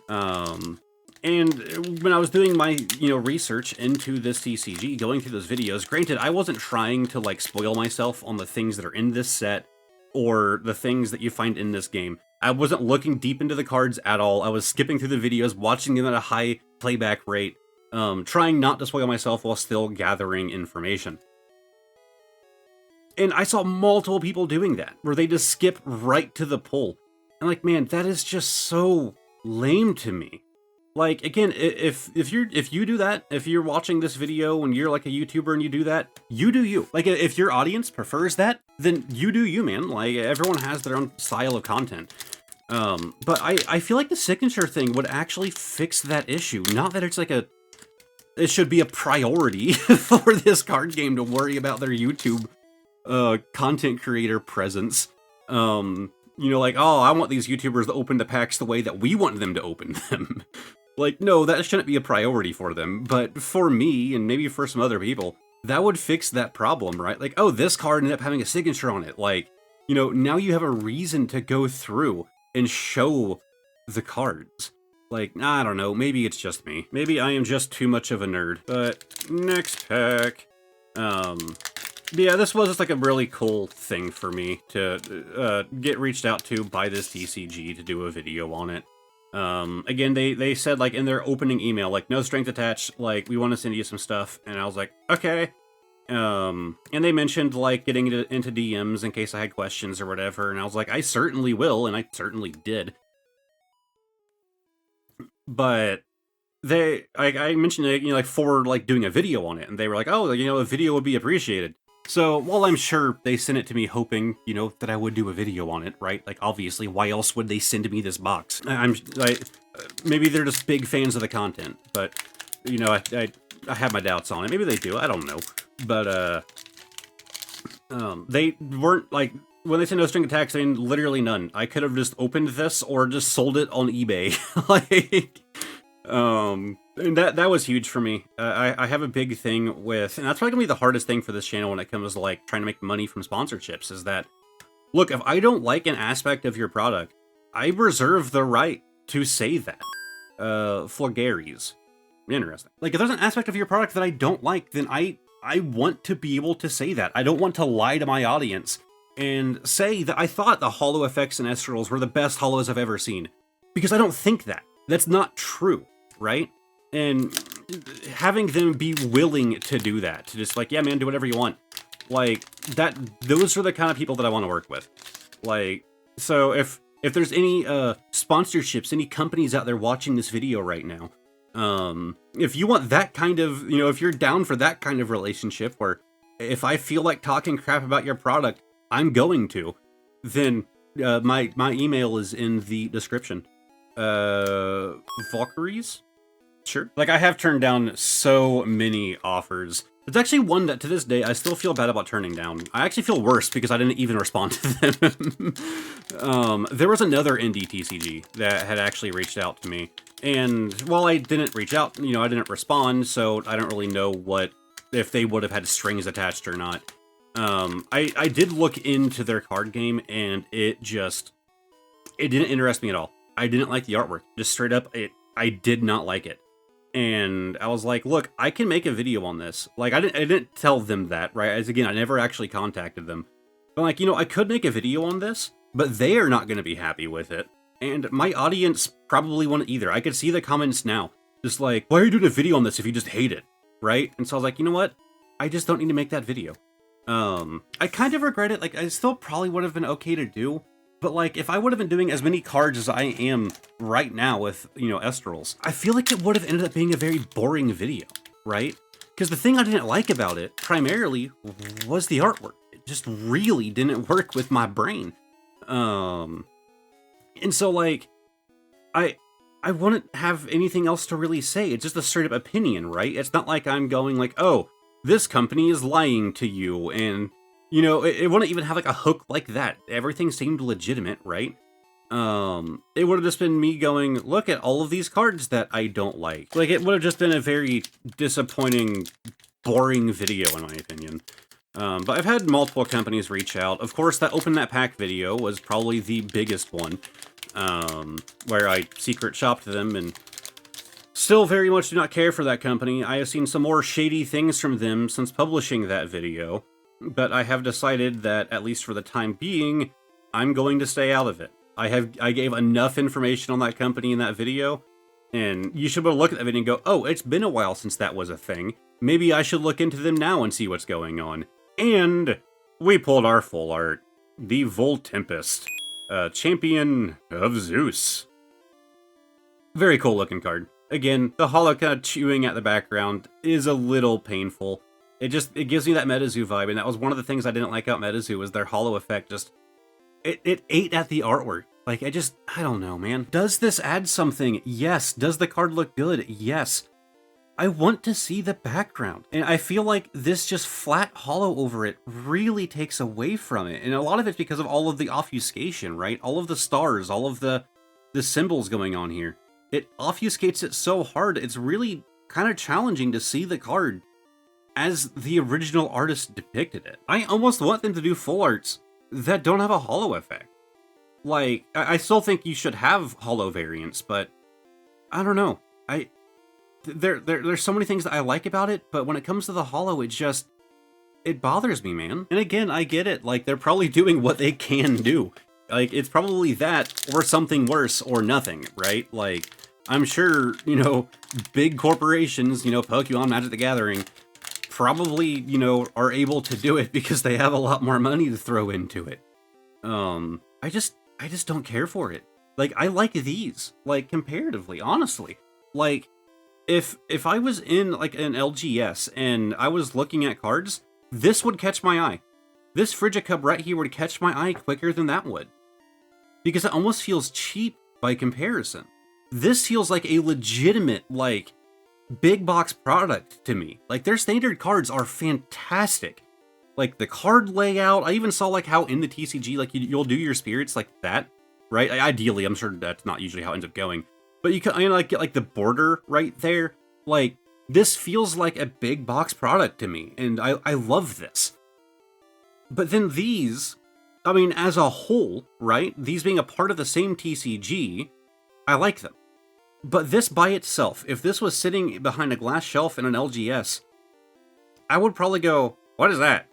And when I was doing my, research into this TCG, going through those videos, granted, I wasn't trying to, like, spoil myself on the things that are in this set or the things that you find in this game. I wasn't looking deep into the cards at all. I was skipping through the videos, watching them at a high playback rate, trying not to spoil myself while still gathering information. And I saw multiple people doing that, where they just skip right to the pull. And like, man, that is just so lame to me. Like, again, if you do that, if you're watching this video and you're like a YouTuber and you do that, you do you. Like, if your audience prefers that, then you do you, man. Like, everyone has their own style of content. But I feel like the signature thing would actually fix that issue. Not that it's like it should be a priority for this card game to worry about their YouTube content creator presence. Like, oh, I want these YouTubers to open the packs the way that we want them to open them. Like, no, that shouldn't be a priority for them. But for me, and maybe for some other people, that would fix that problem, right? Like, oh, this card ended up having a signature on it. Like, now you have a reason to go through and show the cards. Like, I don't know, maybe it's just me. Maybe I am just too much of a nerd. But, next pack. Yeah, this was just like a really cool thing for me to get reached out to by this TCG to do a video on it. Again, they said, like, in their opening email, like, no strings attached, like, we want to send you some stuff, and I was like, okay. And they mentioned, like, getting into DMs in case I had questions or whatever, and I was like, I certainly will, and I certainly did. But I mentioned it, like, for, like, doing a video on it, and they were like, oh, a video would be appreciated. So, while I'm sure they sent it to me hoping, that I would do a video on it, right? Like, obviously, why else would they send me this box? Maybe they're just big fans of the content, but, I have my doubts on it. Maybe they do, I don't know. But, they weren't, like, when they said no string attacks, I mean, literally none. I could have just opened this or just sold it on eBay. Like, and that was huge for me. I have a big thing with, and that's probably gonna be the hardest thing for this channel when it comes to, like, trying to make money from sponsorships, is that, look, if I don't like an aspect of your product, I reserve the right to say that. Flagaries. Interesting. Like, if there's an aspect of your product that I don't like, then I want to be able to say that. I don't want to lie to my audience and say that I thought the holo effects in Estrals were the best holos I've ever seen. Because I don't think that. That's not true, right? And having them be willing to do that, to just like, yeah, man, do whatever you want. Like, those are the kind of people that I want to work with. Like, so if there's any sponsorships, any companies out there watching this video right now, if you want that kind of, if you're down for that kind of relationship where if I feel like talking crap about your product, I'm going to, then my email is in the description. Valkyries? Sure. Like, I have turned down so many offers. It's actually one that, to this day, I still feel bad about turning down. I actually feel worse because I didn't even respond to them. There was another indie TCG that had actually reached out to me. And while I didn't reach out, I didn't respond, so I don't really know if they would have had strings attached or not. I did look into their card game, and it didn't interest me at all. I didn't like the artwork. Just straight up, I did not like it. And I was like, look, I can make a video on this. Like, I didn't tell them that, right? As again, I never actually contacted them. But like, I could make a video on this, but they are not going to be happy with it. And my audience probably won't either. I could see the comments now. Just like, why are you doing a video on this if you just hate it? Right? And so I was like, you know what? I just don't need to make that video. I kind of regret it. Like, I still probably would have been okay to do. But like, if I would have been doing as many cards as I am right now with, Estrals, I feel like it would have ended up being a very boring video, right? Because the thing I didn't like about it, primarily, was the artwork. It just really didn't work with my brain. And so, like, I wouldn't have anything else to really say. It's just a straight up opinion, right? It's not like I'm going like, oh, this company is lying to you, and, you know, it wouldn't even have like a hook like that. Everything seemed legitimate, right? It would have just been me going, look at all of these cards that I don't like. Like, it would have just been a very disappointing, boring video, in my opinion. But I've had multiple companies reach out. Of course, that Open That Pack video was probably the biggest one, where I secret shopped them, and still very much do not care for that company. I have seen some more shady things from them since publishing that video, but I have decided that, at least for the time being, I'm going to stay out of it. I gave enough information on that company in that video, and you should be able to look at that video and go, oh, it's been a while since that was a thing. Maybe I should look into them now and see what's going on. And we pulled our full art. The Voltempest, Champion of Zeus. Very cool looking card. Again, the holo kind of chewing at the background is a little painful. It gives me that MetaZoo vibe, and that was one of the things I didn't like about MetaZoo, was their holo effect just... It ate at the artwork. Like, I don't know, man. Does this add something? Yes. Does the card look good? Yes. I want to see the background. And I feel like this just flat holo over it really takes away from it. And a lot of it's because of all of the obfuscation, right? All of the stars, all of the symbols going on here. It obfuscates it so hard, it's really kind of challenging to see the card as the original artist depicted it. I almost want them to do full arts that don't have a holo effect. Like, I still think you should have holo variants, but I don't know. There's so many things that I like about it, but when it comes to the holo, it bothers me, man. And again, I get it. Like, they're probably doing what they can do. Like, it's probably that or something worse or nothing, right? Like, I'm sure, you know, big corporations, you know, Pokemon, Magic the Gathering, probably, you know, are able to do it because they have a lot more money to throw into it. I just don't care for it. Like, I like these, like, comparatively, honestly. Like, if I was in, like, an LGS and I was looking at cards, this would catch my eye. This Frigicub right here would catch my eye quicker than that would. Because it almost feels cheap by comparison. This feels like a legitimate, like, big box product to me. Like, their standard cards are fantastic. Like, the card layout, I even saw, like, how in the TCG, like, you'll do your spirits like that, right? Ideally, I'm sure that's not usually how it ends up going. But you can, like, get, like, the border right there. Like, this feels like a big box product to me, and I love this. But then these, I mean, as a whole, right? These being a part of the same TCG, I like them. But this by itself, if this was sitting behind a glass shelf in an LGS, I would probably go, what is that?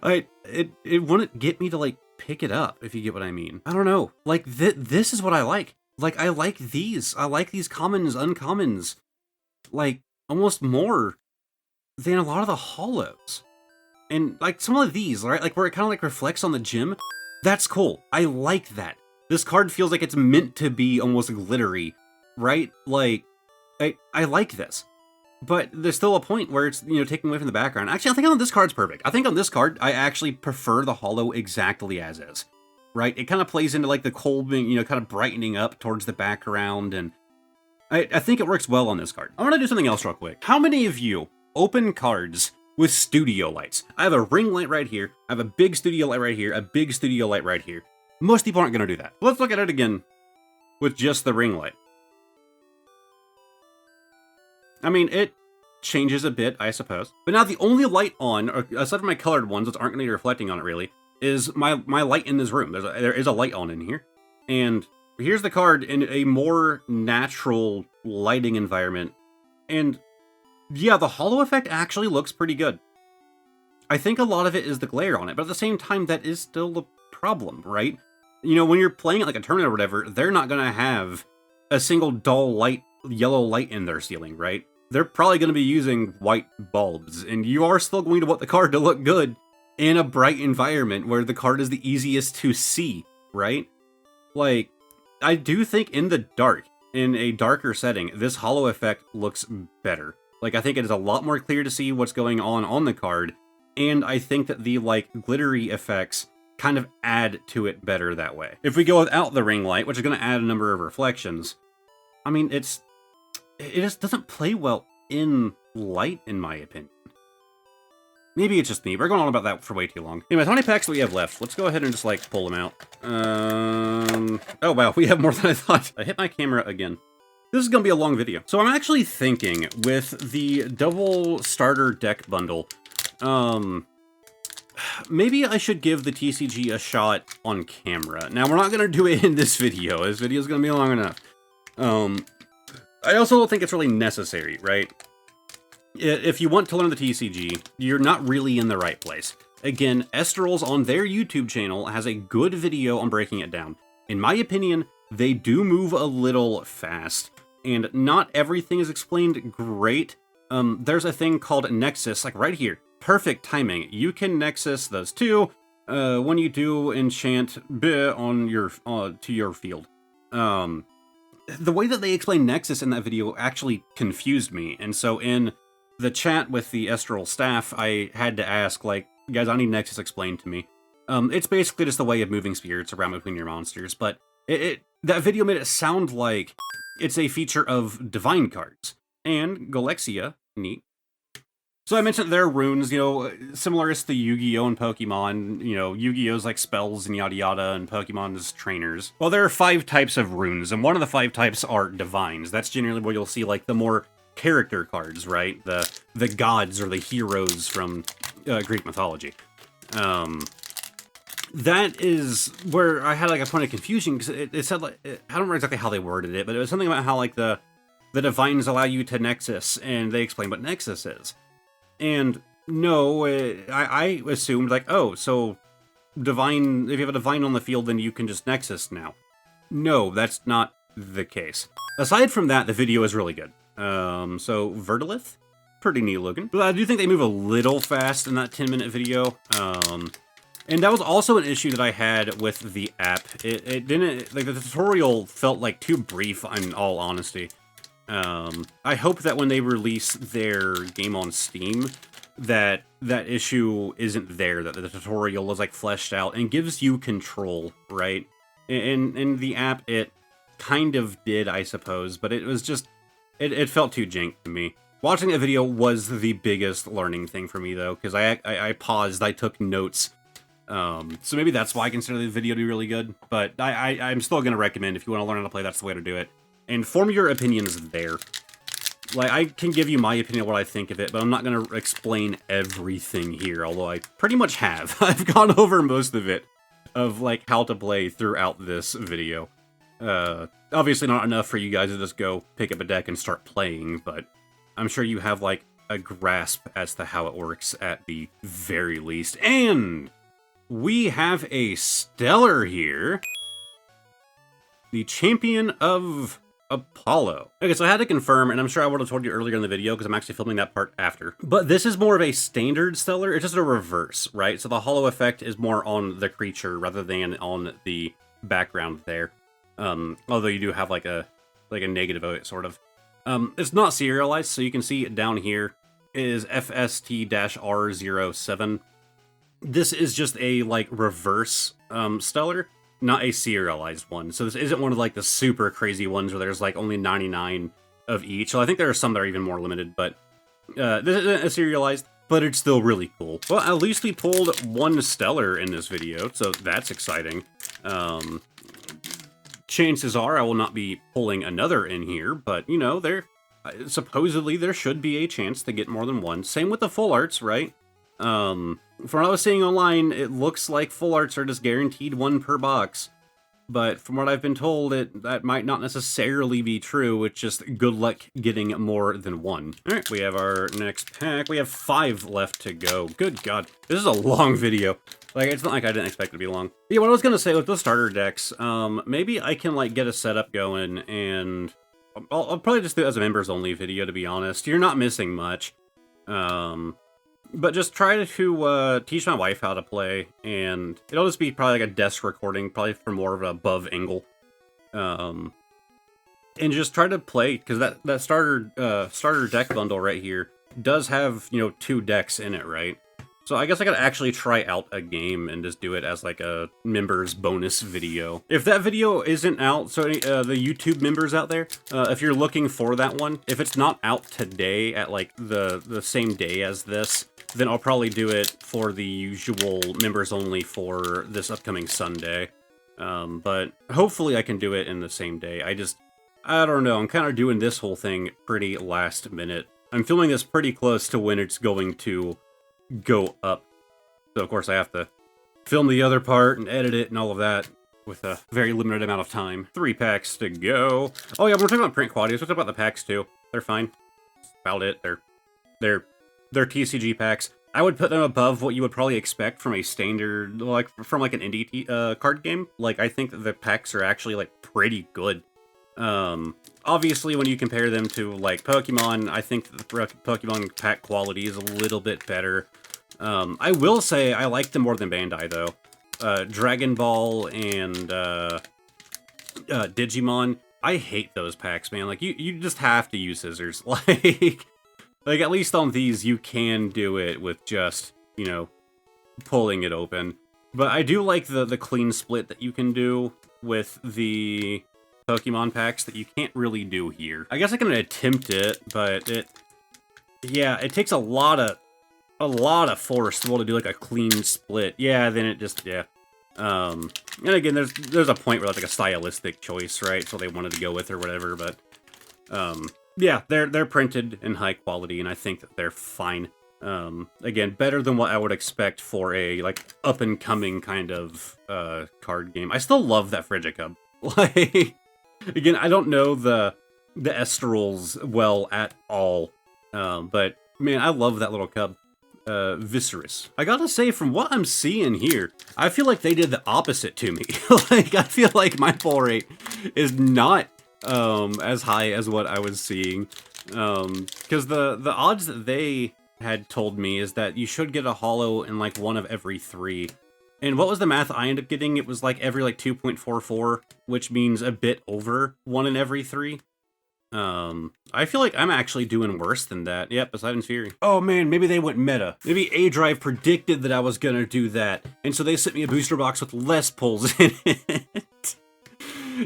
It wouldn't get me to, like, pick it up, if you get what I mean. I don't know. Like, this is what I like. Like, I like these. I like these commons, uncommons, like, almost more than a lot of the holos. And, like, some of these, right? Like, where it kind of, like, reflects on the gym. That's cool. I like that. This card feels like it's meant to be almost glittery, right? Like, I like this. But there's still a point where it's, you know, taking away from the background. Actually, I think on this card's perfect. I think on this card, I actually prefer the holo exactly as is, right? It kind of plays into, like, the cold, you know, kind of brightening up towards the background, and I think it works well on this card. I want to do something else real quick. How many of you open cards with studio lights? I have a ring light right here. I have a big studio light right here. A big studio light right here. Most people aren't going to do that. Let's look at it again with just the ring light. I mean, it changes a bit, I suppose. But now the only light on, or aside from my colored ones, which aren't going to be reflecting on it really, is my light in this room. There is a light on in here. And here's the card in a more natural lighting environment. And yeah, the holo effect actually looks pretty good. I think a lot of it is the glare on it, but at the same time, that is still the problem, right? You know, when you're playing it like a tournament or whatever, they're not going to have a single dull light, yellow light in their ceiling, right? They're probably going to be using white bulbs, and you are still going to want the card to look good in a bright environment where the card is the easiest to see, right? Like, I do think in the dark, in a darker setting, this holo effect looks better. Like, I think it is a lot more clear to see what's going on the card, and I think that the, like, glittery effects kind of add to it better that way. If we go without the ring light, which is going to add a number of reflections, I mean, it just doesn't play well in light, in my opinion. Maybe it's just me. We're going on about that for way too long. Anyways, how many packs do we have left? Let's go ahead and just, like, pull them out. Oh, wow, we have more than I thought. I hit my camera again. This is going to be a long video. So I'm actually thinking, with the double starter deck bundle, maybe I should give the TCG a shot on camera. Now, we're not going to do it in this video. This video is going to be long enough. I also don't think it's really necessary, right? If you want to learn the TCG, you're not really in the right place. Again, Estrals on their YouTube channel has a good video on breaking it down. In my opinion, they do move a little fast, and not everything is explained great. There's a thing called Nexus, like right here. Perfect timing. You can Nexus those two when you do enchant on your to your field. The way that they explain Nexus in that video actually confused me, and so in the chat with the Estral staff, I had to ask, like, guys, I need Nexus explained to me. It's basically just a way of moving spirits around between your monsters, but that video made it sound like it's a feature of Divine cards. And Galexia, neat. So I mentioned there are runes, you know, similar to the Yu-Gi-Oh! And Pokemon, you know, Yu-Gi-Oh's like spells and yada yada, and Pokemon's trainers. Well, there are 5 types of runes, and one of the 5 types are Divines. That's generally where you'll see, like, the more character cards, right? The gods or the heroes from Greek mythology. That is where I had, like, a point of confusion, because it said, like, I don't remember exactly how they worded it, but it was something about how, like, the Divines allow you to Nexus, and they explain what Nexus is. And no, I assumed, like, oh, so Divine, if you have a Divine on the field, then you can just Nexus now. No, that's not the case. Aside from that, the video is really good. So Verdolith, pretty neat looking. But I do think they move a little fast in that 10-minute video. And that was also an issue that I had with the app. It didn't, like, the tutorial felt like too brief, in all honesty. I hope that when they release their game on Steam, that issue isn't there, that the tutorial is, like, fleshed out and gives you control, right? In the app, it kind of did, I suppose, but it was just, it felt too jank to me. Watching that video was the biggest learning thing for me, though, because I paused, I took notes. So maybe that's why I consider the video to be really good, but I'm still going to recommend, if you want to learn how to play, that's the way to do it. And form your opinions there. Like, I can give you my opinion of what I think of it, but I'm not going to explain everything here, although I pretty much have. I've gone over most of it, of, like, how to play throughout this video. Obviously not enough for you guys to just go pick up a deck and start playing, but I'm sure you have, like, a grasp as to how it works at the very least. And we have a Stellar here. The Champion of Apollo. Okay, so I had to confirm, and I'm sure I would have told you earlier in the video, because I'm actually filming that part after. But this is more of a standard Stellar. It's just a reverse, right? So the hollow effect is more on the creature rather than on the background there. Although you do have like a negative of it, sort of. It's not serialized, so you can see it down here is FST-R07. This is just a, like, reverse Stellar, not a serialized one. So this isn't one of, like, the super crazy ones where there's, like, only 99 of each. So I think there are some that are even more limited, but this isn't a serialized, but it's still really cool. Well, at least we pulled one Stellar in this video, so that's exciting. Chances are I will not be pulling another in here, but, you know, supposedly there should be a chance to get more than one. Same with the full arts, right? From what I was seeing online, it looks like full arts are just guaranteed 1 per box. But from what I've been told, that might not necessarily be true. It's just good luck getting more than 1. Alright, we have our next pack. We have 5 left to go. Good God. This is a long video. Like, it's not like I didn't expect it to be long. Yeah, what I was gonna say with the starter decks, maybe I can, like, get a setup going, and I'll probably just do it as a members-only video, to be honest. You're not missing much. But just try to teach my wife how to play, and it'll just be probably like a desk recording, probably from more of an above angle. And just try to play, because that starter deck bundle right here does have, you know, 2 decks in it, right? So I guess I gotta actually try out a game and just do it as like a members bonus video. If that video isn't out, so the YouTube members out there, if you're looking for that one, if it's not out today at like the same day as this, then I'll probably do it for the usual members only for this upcoming Sunday. But hopefully I can do it in the same day. I don't know, I'm kind of doing this whole thing pretty last minute. I'm filming this pretty close to when it's going to go up. So of course I have to film the other part and edit it and all of that with a very limited amount of time. 3 packs to go. Oh yeah, we're talking about print quality. Let's talk about the packs too. They're fine. That's about it. They're TCG packs. I would put them above what you would probably expect from a standard, like from like an indie card game. Like I think the packs are actually like pretty good. Obviously, when you compare them to, like, Pokemon, I think the Pokemon pack quality is a little bit better. I will say I like them more than Bandai, though. Dragon Ball and Digimon, I hate those packs, man. Like, you just have to use scissors. Like, at least on these, you can do it with just, you know, pulling it open. But I do like the clean split that you can do with the Pokemon packs that you can't really do here. I guess I can attempt it, but it takes a lot of force to be able to do like a clean split. Yeah, then it just, yeah. And again, there's a point where that's like a stylistic choice, right? So they wanted to go with or whatever, but yeah, they're printed in high quality, and I think that they're fine. Again, better than what I would expect for a like up and coming kind of card game. I still love that Frigicub. Like, again, I don't know the Estrals well at all, but man, I love that little cub. Viscerous. I gotta say, from what I'm seeing here, I feel like they did the opposite to me. Like, I feel like my pull rate is not as high as what I was seeing, because the odds that they had told me is that you should get a holo in like 1 of every 3. And what was the math I ended up getting? It was like every like 2.44, which means a bit over 1 in every 3. I feel like I'm actually doing worse than that. Yep, Poseidon's Fury. Oh man, maybe they went meta. Maybe A-Drive predicted that I was gonna do that, and so they sent me a booster box with less pulls in it.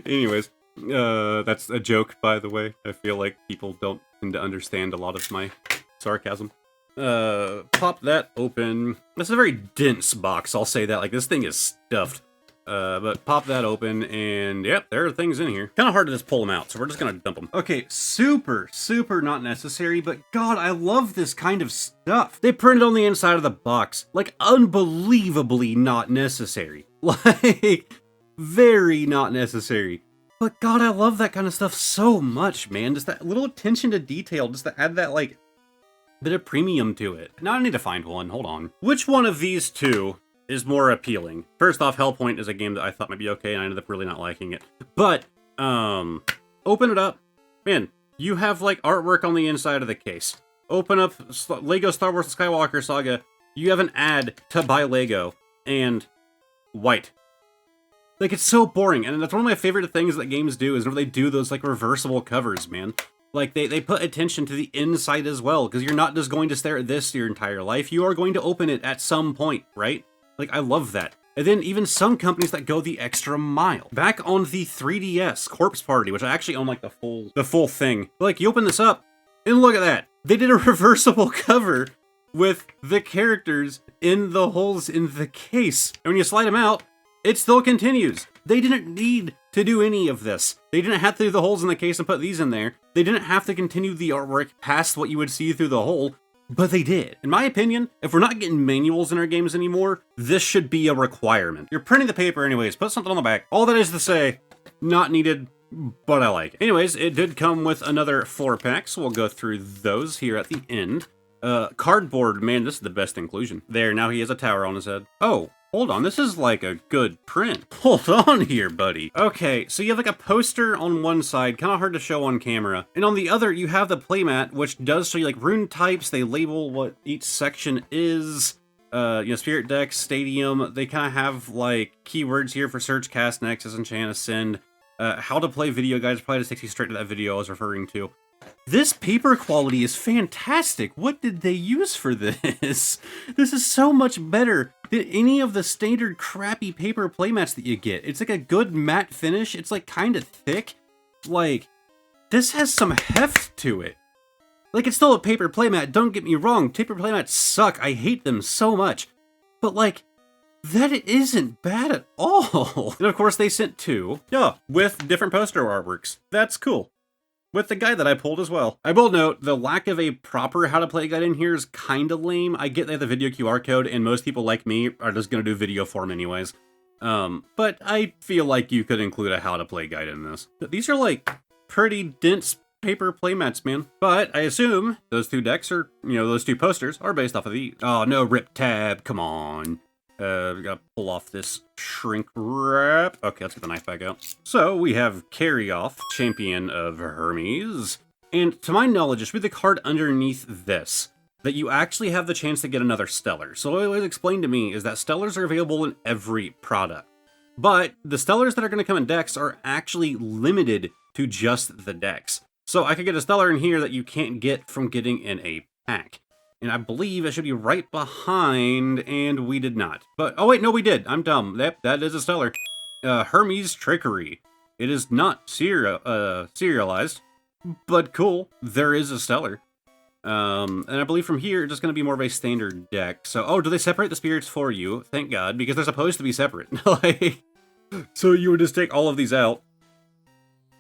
Anyways, that's a joke, by the way. I feel like people don't tend to understand a lot of my sarcasm. Pop that open. That's a very dense box, I'll say that. Like, this thing is stuffed. But pop that open, and yep, there are things in here. Kind of hard to just pull them out, so we're just gonna dump them. Okay, super not necessary, but God, I love this kind of stuff. They printed on the inside of the box. Like, unbelievably not necessary. Like, very not necessary. But God, I love that kind of stuff so much, man. Just that little attention to detail, just to add that, like, bit of premium to it. Now I need to find one, hold on. Which one of these two is more appealing? First off, Hellpoint is a game that I thought might be okay, and I ended up really not liking it. But, open it up. Man, you have, like, artwork on the inside of the case. Open up Lego Star Wars Skywalker Saga. You have an ad to buy Lego, and white. Like, it's so boring, and that's one of my favorite things that games do, is whenever they do those, like, reversible covers, man. Like, they put attention to the inside as well, because you're not just going to stare at this your entire life, you are going to open it at some point, right? Like, I love that. And then even some companies that go the extra mile. Back on the 3DS, Corpse Party, which I actually own, like, the full thing. Like, you open this up, and look at that. They did a reversible cover with the characters in the holes in the case. And when you slide them out, it still continues. They didn't need to do any of this. They didn't have to do the holes in the case and put these in there. They didn't have to continue the artwork past what you would see through the hole, but they did. In my opinion, if we're not getting manuals in our games anymore, this should be a requirement. You're printing the paper anyways, put something on the back. All that is to say, not needed, but I like it. Anyways, it did come with another 4 packs, so we'll go through those here at the end. Cardboard, man, this is the best inclusion. There, now he has a tower on his head. Oh, hold on, this is like a good print. Hold on here, buddy. Okay, so you have like a poster on one side, kind of hard to show on camera. And on the other, you have the playmat, which does show you like rune types. They label what each section is. Spirit Deck, Stadium. They kind of have like keywords here for search, cast, nexus, enchant, ascend. How to play video guides, probably just takes you straight to that video I was referring to. This paper quality is fantastic. What did they use for this? This is so much better than any of the standard crappy paper playmats that you get. It's like a good matte finish. It's like kind of thick. Like, this has some heft to it. Like, it's still a paper playmat, don't get me wrong. Paper playmats suck. I hate them so much. But like, that isn't bad at all. And of course they sent 2. Yeah, with different poster artworks. That's cool. With the guide that I pulled as well. I will note, the lack of a proper how to play guide in here is kind of lame. I get they have the video QR code, and most people like me are just going to do video form anyways. But I feel like you could include a how to play guide in this. These are like pretty dense paper playmats, man. But I assume those 2 decks are, those 2 posters are based off of the... Oh, no, rip tab, come on. We gotta pull off this shrink wrap. Okay, let's get the knife back out. So we have Carry Off, Champion of Hermes. And to my knowledge, it should be the card underneath this, that you actually have the chance to get another Stellar. So what it was explained to me is that Stellars are available in every product. But the Stellars that are going to come in decks are actually limited to just the decks. So I could get a Stellar in here that you can't get from getting in a pack. And I believe it should be right behind, and we did not. But, oh wait, no we did. I'm dumb. That is a Stellar. Hermes Trickery. It is not serialized, but cool. There is a Stellar. And I believe from here, it's just going to be more of a standard deck. So, oh, do they separate the spirits for you? Thank God, because they're supposed to be separate. Like, so you would just take all of these out.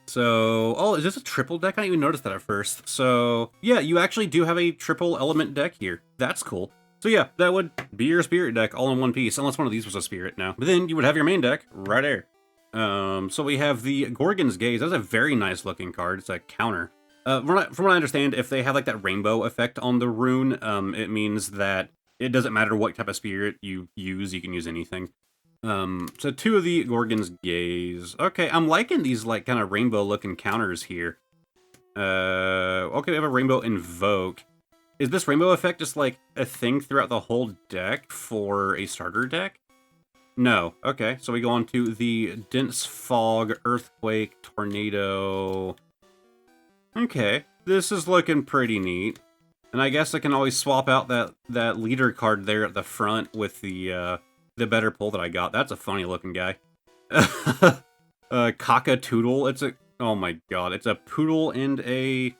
So, oh, is this a triple deck? I didn't even notice that at first. So, yeah, you actually do have a triple element deck here. That's cool. So yeah, that would be your spirit deck all in one piece, unless one of these was a spirit now. But then you would have your main deck right there. So we have the Gorgon's Gaze. That's a very nice looking card. It's a counter. From what I understand, if they have like that rainbow effect on the rune, it means that it doesn't matter what type of spirit you use, you can use anything. So 2 of the Gorgon's Gaze. Okay, I'm liking these like kind of rainbow looking counters here. Okay, we have a Rainbow Invoke. Is this rainbow effect just like a thing throughout the whole deck for a starter deck? No. Okay, so we go on to the Dense Fog, Earthquake, Tornado. Okay, this is looking pretty neat. And I guess I can always swap out that leader card there at the front with the better pull that I got. That's a funny looking guy. Cockatoodle. It's a... Oh my god. It's a poodle and a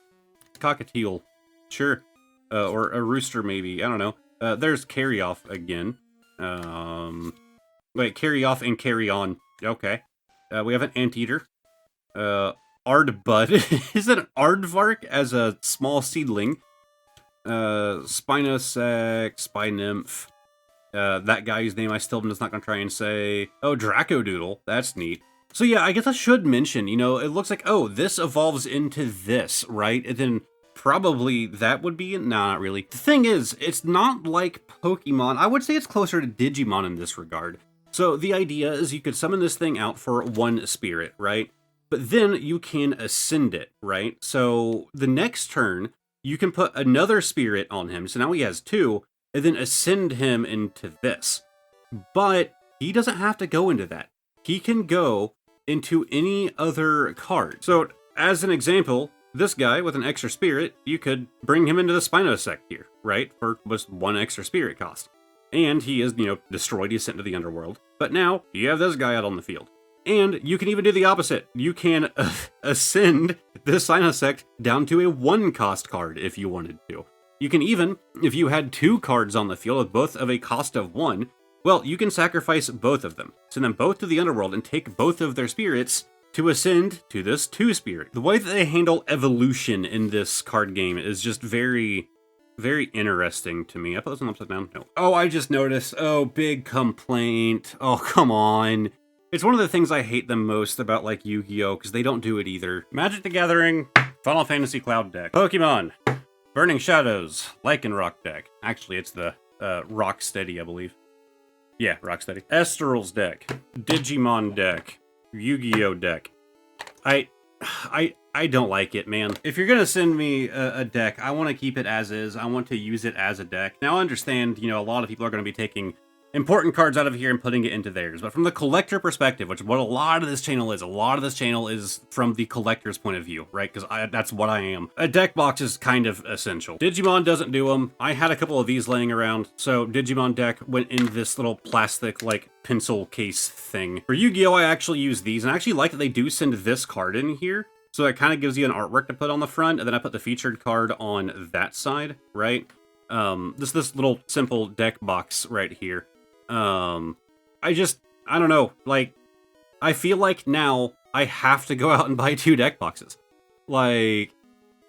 cockatiel. Sure. Or a rooster maybe. I don't know. There's Carry Off again. Wait, Carry Off and Carry On. Okay. We have an Anteater. Ardbud. Is it an Aardvark as a small seedling? Spinosec, Spy Nymph. That guy's name I still am just not going to try and say. Oh, Dracodoodle. That's neat. So yeah, I guess I should mention, it looks like, oh, this evolves into this, right? And then probably that would be... Nah, not really. The thing is, it's not like Pokemon. I would say it's closer to Digimon in this regard. So the idea is you could summon this thing out for 1 spirit, right? But then you can ascend it, right? So the next turn, you can put another spirit on him. So now he has 2. And then ascend him into this. But he doesn't have to go into that. He can go into any other card. So, as an example, this guy with an extra spirit, you could bring him into the Spinosec here, right? For just 1 extra spirit cost. And he is, destroyed, he's sent to the underworld. But now, you have this guy out on the field. And you can even do the opposite. You can ascend this Spinosec down to a 1-cost card if you wanted to. You can even, if you had 2 cards on the field with both of a cost of 1, well, you can sacrifice both of them, send them both to the underworld, and take both of their spirits to ascend to this 2 spirit. The way that they handle evolution in this card game is just very, very interesting to me. I put this one upside down? No. Oh, I just noticed. Oh, big complaint. Oh, come on. It's one of the things I hate the most about, like, Yu-Gi-Oh! Because they don't do it either. Magic the Gathering, Final Fantasy Cloud deck. Pokemon. Burning Shadows, Lycanroc deck. Actually, it's the Rocksteady, I believe. Yeah, Rocksteady. Estrals deck, Digimon deck, Yu-Gi-Oh deck. I don't like it, man. If you're gonna send me a deck, I want to keep it as is. I want to use it as a deck. Now, I understand, a lot of people are going to be taking important cards out of here and putting it into theirs. But from the collector perspective, which is what a lot of this channel is from the collector's point of view, right? Because that's what I am. A deck box is kind of essential. Digimon doesn't do them. I had a couple of these laying around, so Digimon deck went in this little plastic, like, pencil case thing. For Yu-Gi-Oh, I actually use these, and I actually like that they do send this card in here, so it kind of gives you an artwork to put on the front, and then I put the featured card on that side, right? This little simple deck box right here. I don't know, like, I feel like now I have to go out and buy 2 deck boxes. Like,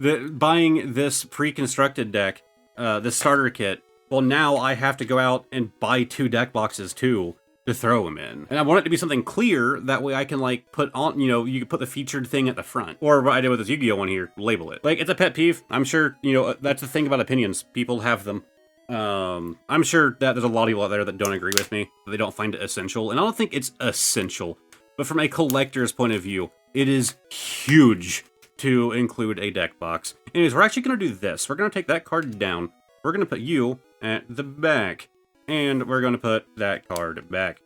buying this pre-constructed deck, the starter kit, well, now I have to go out and buy 2 deck boxes too to throw them in. And I want it to be something clear, that way I can, like, put on, you know, you can put the featured thing at the front. Or what I did with this Yu-Gi-Oh one here, label it. Like, it's a pet peeve. I'm sure, you know, that's the thing about opinions. People have them. I'm sure that there's a lot of people out there that don't agree with me. They don't find it essential. And I don't think it's essential. But from a collector's point of view, it is huge to include a deck box. Anyways, we're actually going to do this. We're going to take that card down. We're going to put you at the back. And we're going to put that card back.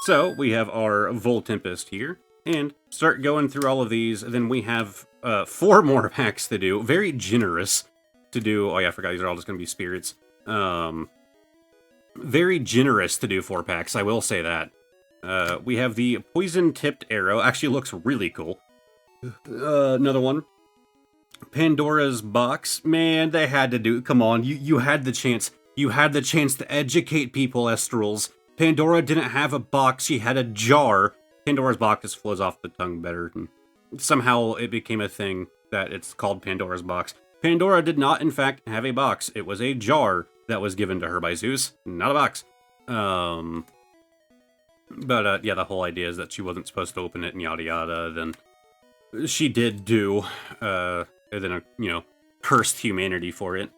So we have our Voltempest here. And start going through all of these. And then we have 4 more packs to do. Very generous to do. Oh yeah, I forgot these are all just going to be spirits. Very generous to do 4 packs, I will say that. We have the poison-tipped arrow. Actually looks really cool. Another one. Pandora's box. Man, they had to do... Come on, you had the chance. You had the chance to educate people, Estrals. Pandora didn't have a box, she had a jar. Pandora's box just flows off the tongue better. And somehow it became a thing that it's called Pandora's box. Pandora did not, in fact, have a box. It was a jar that was given to her by Zeus, not a box. Yeah, the whole idea is that she wasn't supposed to open it and yada yada. Then she did do, and then, you know, cursed humanity for it.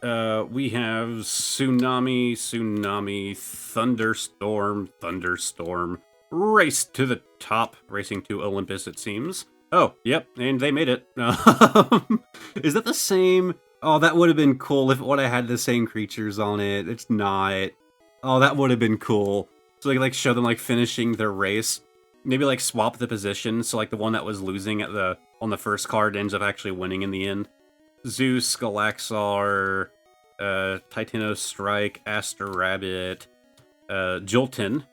We have Tsunami, Thunderstorm, Race to the top, racing to Olympus, it seems. Oh, yep, and they made it. Is that the same? Oh, that would have been cool if it would have had the same creatures on it. It's not. Oh, that would have been cool. So they could, like, show them, like, finishing their race. Maybe, like, swap the position, so, like, the one that was losing on the first card ends up actually winning in the end. Zeus, Galaxar, Titano Strike, Aster Rabbit, Jolton,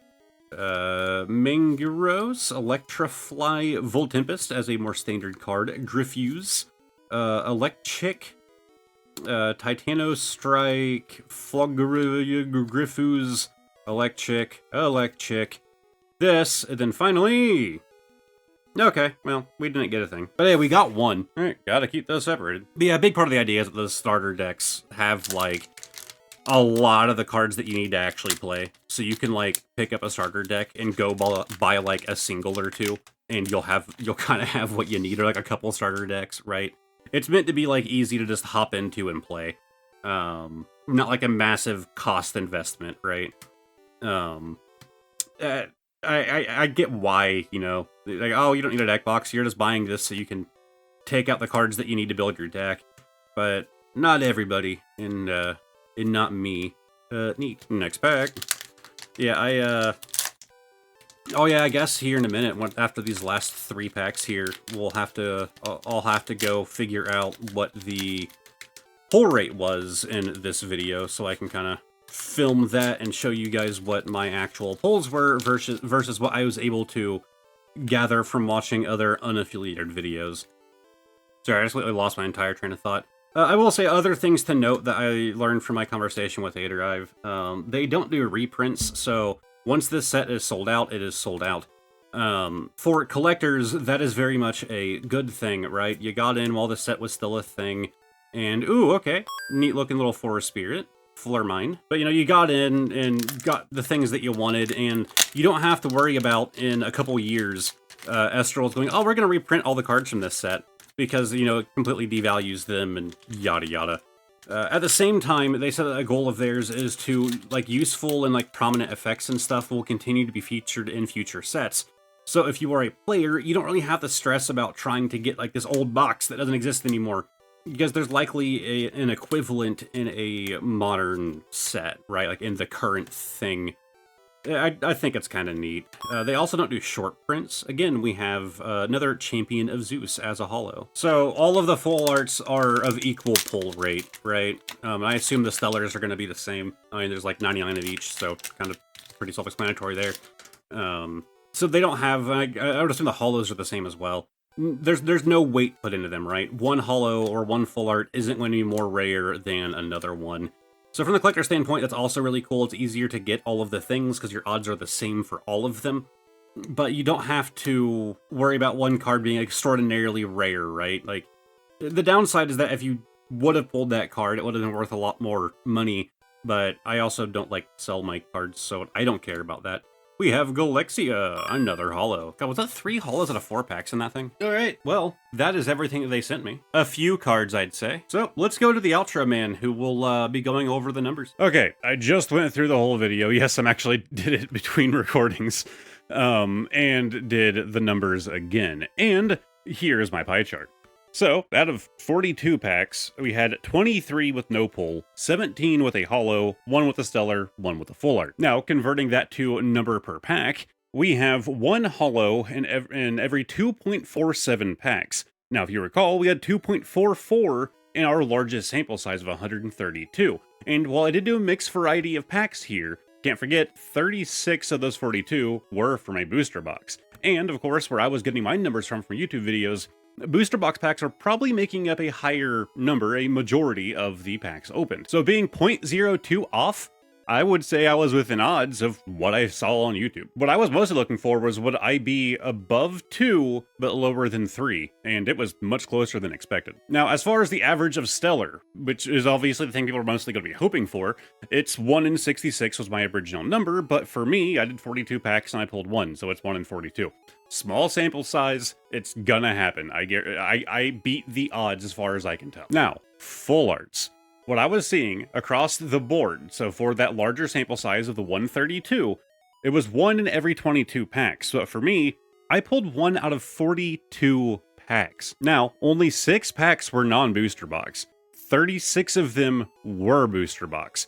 Manguros, Electrifly, Voltempest as a more standard card, Griffuse, Electric, Titano Strike, Griffuse, Electric, this, and then finally... Okay, well, we didn't get a thing. But hey, we got one. Alright, gotta keep those separated. But yeah, a big part of the idea is that the starter decks have, like, a lot of the cards that you need to actually play. So you can, like, pick up a starter deck and go buy like, a single or 2, and you'll kind of have what you need, or, like, a couple starter decks, right? It's meant to be, like, easy to just hop into and play. Not like a massive cost investment, right? I get why, you know, like, oh, you don't need a deck box, you're just buying this so you can take out the cards that you need to build your deck. But not everybody, and not me. Neat. Next pack. Yeah, oh yeah, I guess here in a minute, after these last 3 packs here, I'll have to go figure out what the pull rate was in this video, so I can kind of film that and show you guys what my actual pulls were versus what I was able to gather from watching other unaffiliated videos. Sorry, I just literally lost my entire train of thought. I will say other things to note that I learned from my conversation with Aderive. They don't do reprints, so once this set is sold out, it is sold out. For collectors, that is very much a good thing, right? You got in while the set was still a thing, and ooh, okay, neat looking little forest spirit. Flurmine. But, you know, you got in and got the things that you wanted, and you don't have to worry about, in a couple years, Estrals going, oh, we're going to reprint all the cards from this set, because, you know, it completely devalues them, and yada yada. At the same time, they said that a goal of theirs is to, like, useful and, like, prominent effects and stuff will continue to be featured in future sets. So if you are a player, you don't really have to stress about trying to get, like, this old box that doesn't exist anymore, because there's likely an equivalent in a modern set, right? Like in the current thing I think it's kind of neat. They also don't do short prints. Again, we have another Champion of Zeus as a holo. So all of the full arts are of equal pull rate, right? I assume the stellars are going to be the same. I mean, there's like 99 of each, so kind of pretty self-explanatory there. So they don't have, I would assume the holos are the same as well. There's no weight put into them, right? One holo or one full art isn't going to be more rare than another one. So from the collector standpoint, that's also really cool. It's easier to get all of the things because your odds are the same for all of them. But you don't have to worry about one card being extraordinarily rare, right? Like, the downside is that if you would have pulled that card, it would have been worth a lot more money. But I also don't like to sell my cards, so I don't care about that. We have Galexia, another holo. God, was that 3 holos out of 4 packs in that thing? All right, well, that is everything that they sent me. A few cards, I'd say. So let's go to the outro man, who will be going over the numbers. Okay, I just went through the whole video. Yes, I'm actually did it between recordings, and did the numbers again. And here's my pie chart. So, out of 42 packs, we had 23 with no pull, 17 with a holo, 1 with a stellar, 1 with a full art. Now, converting that to number per pack, we have 1 holo in every 2.47 packs. Now, if you recall, we had 2.44 in our largest sample size of 132. And while I did do a mixed variety of packs here, can't forget, 36 of those 42 were from a booster box. And, of course, where I was getting my numbers from YouTube videos, booster box packs are probably making up a higher number, a majority of the packs opened. So being 0.02 off, I would say I was within odds of what I saw on YouTube. What I was mostly looking for was would I be above 2, but lower than 3, and it was much closer than expected. Now, as far as the average of Stellar, which is obviously the thing people are mostly going to be hoping for, it's 1 in 66 was my original number, but for me, I did 42 packs and I pulled 1, so it's 1 in 42. Small sample size, it's gonna happen. I beat the odds as far as I can tell. Now, full arts. What I was seeing across the board, so for that larger sample size of the 132, it was 1 in every 22 packs. So for me, I pulled 1 out of 42 packs. Now, only 6 packs were non-booster box. 36 of them were booster box.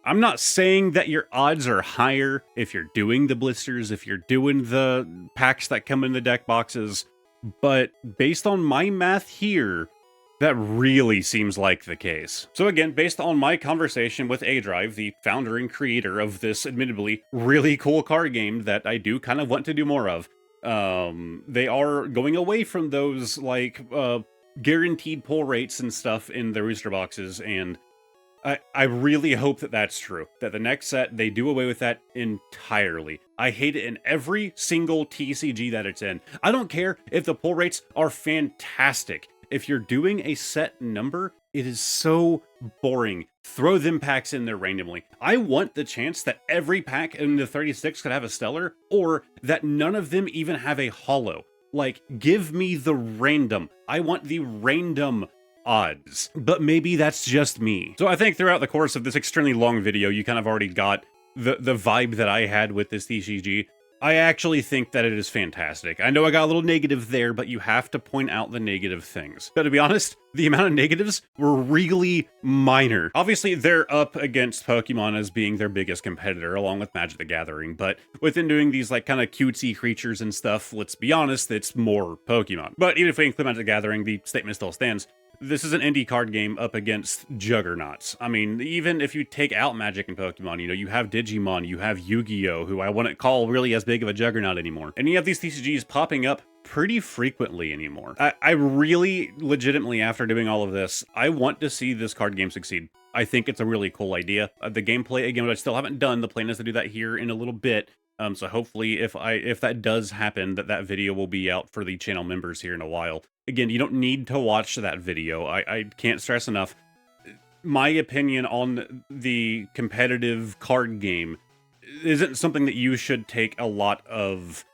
I'm not saying that your odds are higher if you're doing the blisters, if you're doing the packs that come in the deck boxes, but based on my math here, that really seems like the case. So again, based on my conversation with A-Drive, the founder and creator of this admittedly really cool card game that I do kind of want to do more of, they are going away from those like guaranteed pull rates and stuff in the booster boxes, and I really hope that that's true. That the next set, they do away with that entirely. I hate it in every single TCG that it's in. I don't care if the pull rates are fantastic. If you're doing a set number, it is so boring. Throw them packs in there randomly. I want the chance that every pack in the 36 could have a stellar, or that none of them even have a holo. Like, give me the random. I want the random odds. But maybe that's just me. So I think throughout the course of this extremely long video, you kind of already got the vibe that I had with this TCG. I actually think that it is fantastic. I know I got a little negative there, but you have to point out the negative things. But to be honest, the amount of negatives were really minor. Obviously, they're up against Pokemon as being their biggest competitor, along with Magic the Gathering, but within doing these like kind of cutesy creatures and stuff, let's be honest, it's more Pokemon. But even if we include Magic the Gathering, the statement still stands. This is an indie card game up against juggernauts. I mean, even if you take out Magic and Pokemon, you know, you have Digimon, you have Yu-Gi-Oh!, who I wouldn't call really as big of a juggernaut anymore. And you have these TCGs popping up pretty frequently anymore. I really, legitimately, after doing all of this, I want to see this card game succeed. I think it's a really cool idea. The gameplay, again, which I still haven't done, the plan is to do that here in a little bit. So hopefully, if that does happen, that video will be out for the channel members here in a while. Again, you don't need to watch that video. I can't stress enough. My opinion on the competitive card game isn't something that you should take a lot of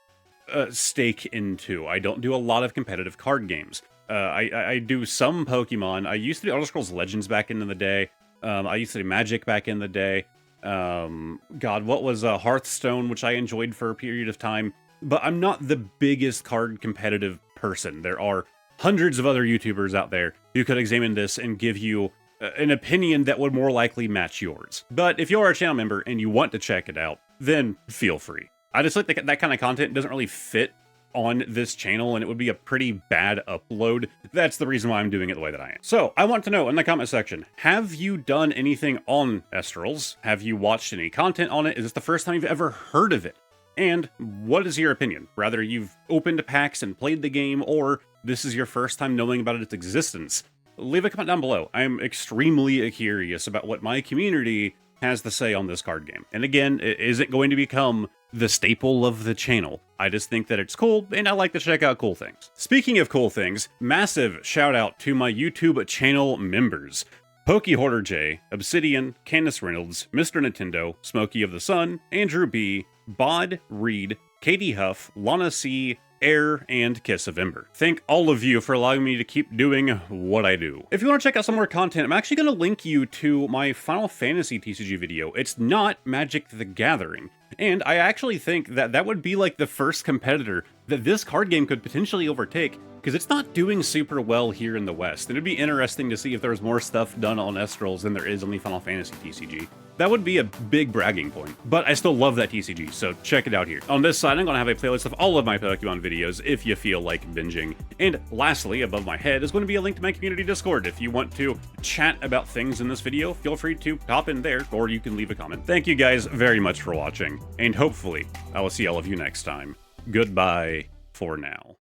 stake into. I don't do a lot of competitive card games. I do some Pokemon. I used to do Elder Scrolls Legends back in the day. I used to do Magic back in the day. God, what was Hearthstone, which I enjoyed for a period of time. But I'm not the biggest card competitive person. There are hundreds of other YouTubers out there who could examine this and give you an opinion that would more likely match yours. But if you're a channel member and you want to check it out, then feel free. I just like that kind of content doesn't really fit on this channel, and it would be a pretty bad upload. That's the reason why I'm doing it the way that I am. So, I want to know in the comment section, have you done anything on Estrals? Have you watched any content on it? Is this the first time you've ever heard of it? And what is your opinion? Rather, you've opened packs and played the game, or this is your first time knowing about its existence? Leave a comment down below. I am extremely curious about what my community has to say on this card game. And again, it isn't going to become the staple of the channel. I just think that it's cool, and I like to check out cool things. Speaking of cool things, massive shout out to my YouTube channel members. Pokey Hoarder J, Obsidian, Candace Reynolds, Mr. Nintendo, Smokey of the Sun, Andrew B, Bod, Reed, Katie Huff, Lana C, Air, and Kiss of Ember. Thank all of you for allowing me to keep doing what I do. If you want to check out some more content, I'm actually going to link you to my Final Fantasy TCG video. It's not Magic the Gathering. And I actually think that that would be like the first competitor that this card game could potentially overtake, because it's not doing super well here in the West. And it'd be interesting to see if there's more stuff done on Estrals than there is on the Final Fantasy TCG. That would be a big bragging point, but I still love that TCG, so check it out here. On this side, I'm going to have a playlist of all of my Pokemon videos if you feel like binging. And lastly, above my head is going to be a link to my community Discord. If you want to chat about things in this video, feel free to hop in there, or you can leave a comment. Thank you guys very much for watching, and hopefully I will see all of you next time. Goodbye for now.